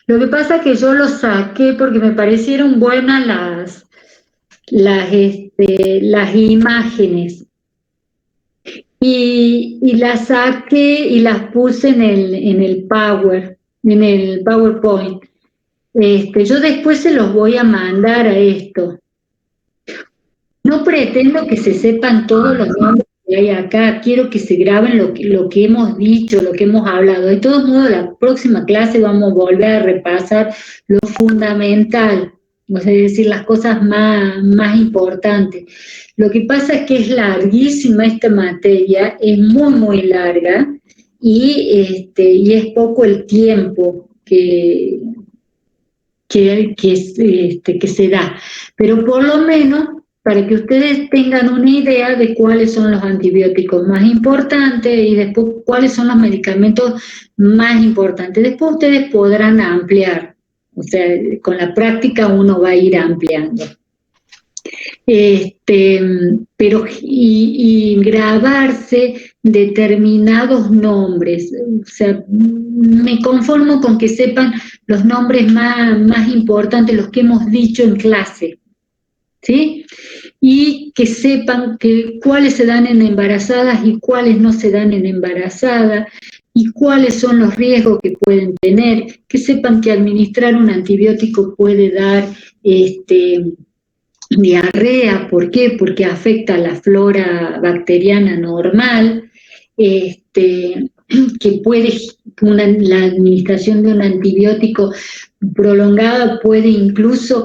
Lo que pasa es que yo lo saqué porque me parecieron buenas las imágenes. Y las saqué y las puse en el PowerPoint. Yo después se los voy a mandar a esto. No pretendo que se sepan todos los nombres que hay acá, quiero que se graben lo que hemos dicho, lo que hemos hablado. De todos modos, la próxima clase vamos a volver a repasar lo fundamental es decir, las cosas más importantes. Lo que pasa es que es larguísima esta materia, es muy larga, y es poco el tiempo que se da. Pero por lo menos, para que ustedes tengan una idea de cuáles son los antibióticos más importantes y después cuáles son los medicamentos más importantes. Después ustedes podrán ampliar, o sea, con la práctica uno va a ir ampliando. Pero grabarse determinados nombres, o sea, me conformo con que sepan los nombres más importantes, los que hemos dicho en clase, ¿sí? Y que sepan cuáles se dan en embarazadas y cuáles no se dan en embarazadas, y cuáles son los riesgos que pueden tener, que sepan que administrar un antibiótico puede dar diarrea. ¿Por qué? Porque afecta a la flora bacteriana normal, que puede, la administración de un antibiótico prolongada puede incluso,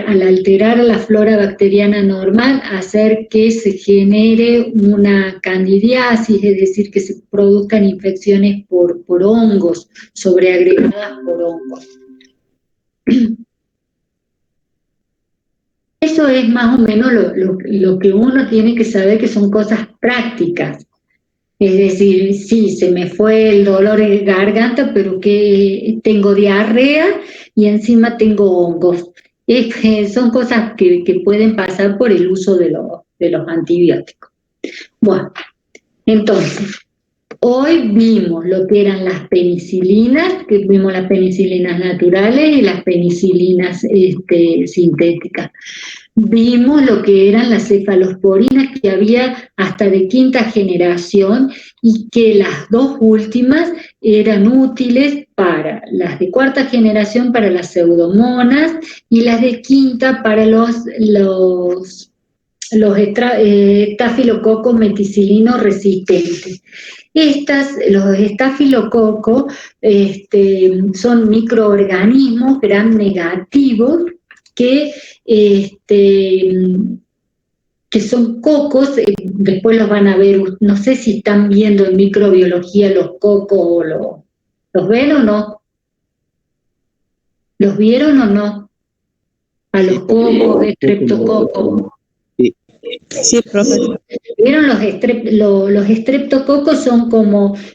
al alterar la flora bacteriana normal, hacer que se genere una candidiasis, es decir, que se produzcan infecciones por hongos, sobreagregadas por hongos. Eso es más o menos lo que uno tiene que saber, que son cosas prácticas. Es decir, sí, se me fue el dolor de garganta, pero que tengo diarrea y encima tengo hongos. Son cosas que pueden pasar por el uso de los antibióticos. Bueno, entonces, hoy vimos lo que eran las penicilinas, que vimos las penicilinas naturales y las penicilinas sintéticas. Vimos lo que eran las cefalosporinas, que había hasta de 5ª generación, y que las dos últimas eran útiles para las de 4ª generación, para las pseudomonas, y las de 5ª para los estafilococos meticilinos resistentes. Los estafilococos son microorganismos gram negativos que son cocos. Después los van a ver, no sé si están viendo en microbiología los cocos, ¿los ven o no? ¿Los vieron o no? A los cocos, estreptococos. Sí, profe. ¿Vieron los estreptococos?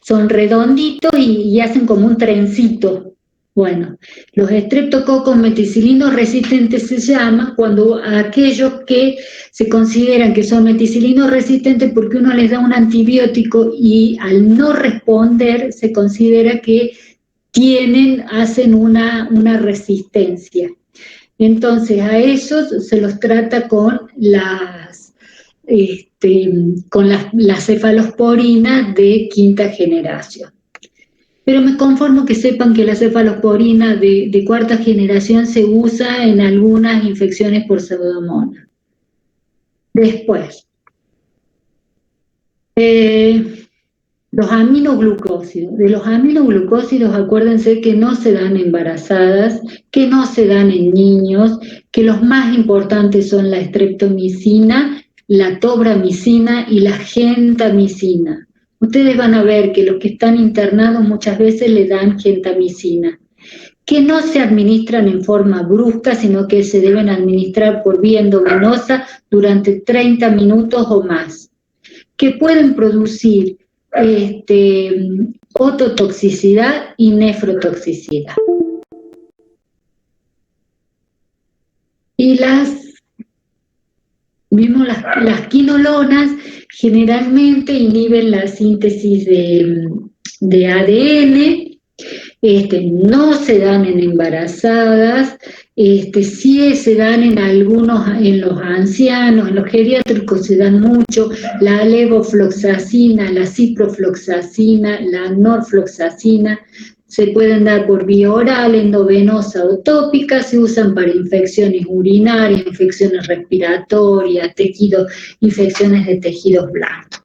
Son redonditos y hacen como un trencito. Bueno, los estreptococos meticilinos resistentes se llaman cuando aquellos que se consideran que son meticilinos resistentes porque uno les da un antibiótico y al no responder se considera que hacen una resistencia. Entonces a esos se los trata con las cefalosporinas de 5ª generación. Pero me conformo que sepan que la cefalosporina de 4ª generación se usa en algunas infecciones por pseudomonas. Después, los aminoglucósidos. De los aminoglucósidos, acuérdense que no se dan embarazadas, que no se dan en niños, que los más importantes son la streptomicina, la tobramicina y la gentamicina. Ustedes van a ver que los que están internados muchas veces le dan gentamicina, que no se administran en forma brusca, sino que se deben administrar por vía endovenosa durante 30 minutos o más, que pueden producir ototoxicidad y nefrotoxicidad. Y las quinolonas generalmente inhiben la síntesis de ADN, no se dan en embarazadas, sí se dan en los ancianos, en los geriátricos se dan mucho, la levofloxacina, la ciprofloxacina, la norfloxacina, se pueden dar por vía oral, endovenosa o tópica, se usan para infecciones urinarias, infecciones respiratorias, infecciones de tejidos blandos.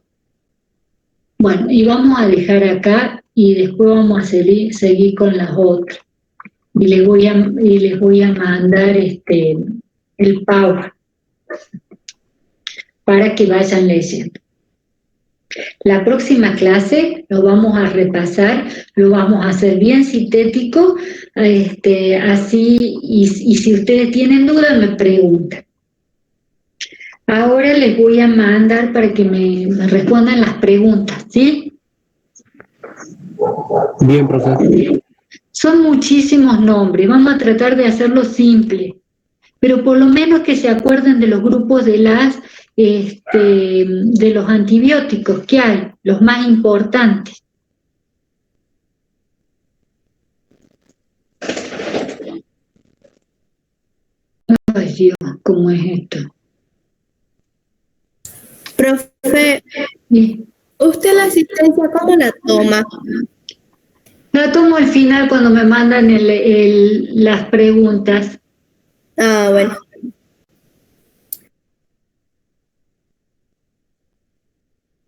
Bueno, y vamos a dejar acá y después vamos a seguir con las otras. y les voy a mandar el Power para que vayan leyendo. La próxima clase lo vamos a repasar, lo vamos a hacer bien sintético, así, y si ustedes tienen dudas me preguntan. Ahora les voy a mandar para que me respondan las preguntas, ¿sí? Bien, profe. Son muchísimos nombres, vamos a tratar de hacerlo simple, pero por lo menos que se acuerden de los grupos de los antibióticos que hay, los más importantes. Ay Dios, ¿cómo es esto? Profe, Sí. ¿usted la asistencia cómo la toma? La tomo al final cuando me mandan las preguntas. Ah, bueno.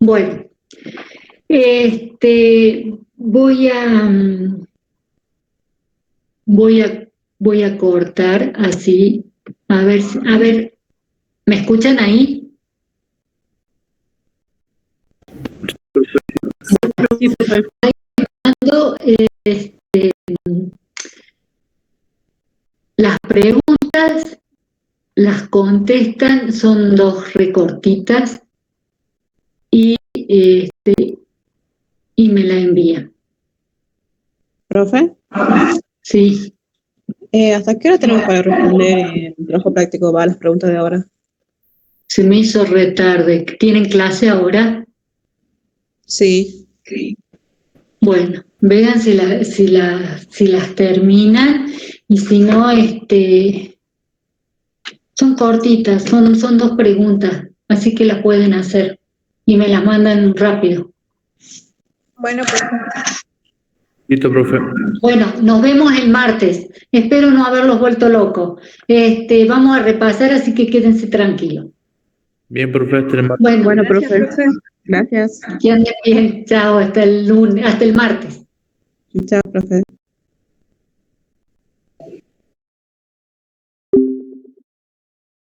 Bueno, voy a cortar así. A ver, ¿me escuchan ahí? Sí, profe. Las preguntas las contestan, son 2 recortitas y me la envían. Profe, Sí, ¿hasta qué hora tenemos para responder en trabajo práctico? Va, las preguntas de ahora. se me hizo retarde. ¿Tienen clase ahora? Sí. Bueno, vean si las terminan y si no, son cortitas, son 2 preguntas, así que las pueden hacer y me las mandan rápido. Bueno, profe. Listo, profe. Bueno, nos vemos el martes. Espero no haberlos vuelto locos. Vamos a repasar, así que quédense tranquilos. Bien, profe. Bueno, Profe. Gracias. que anden bien. Chao, hasta el martes. Chao, profe.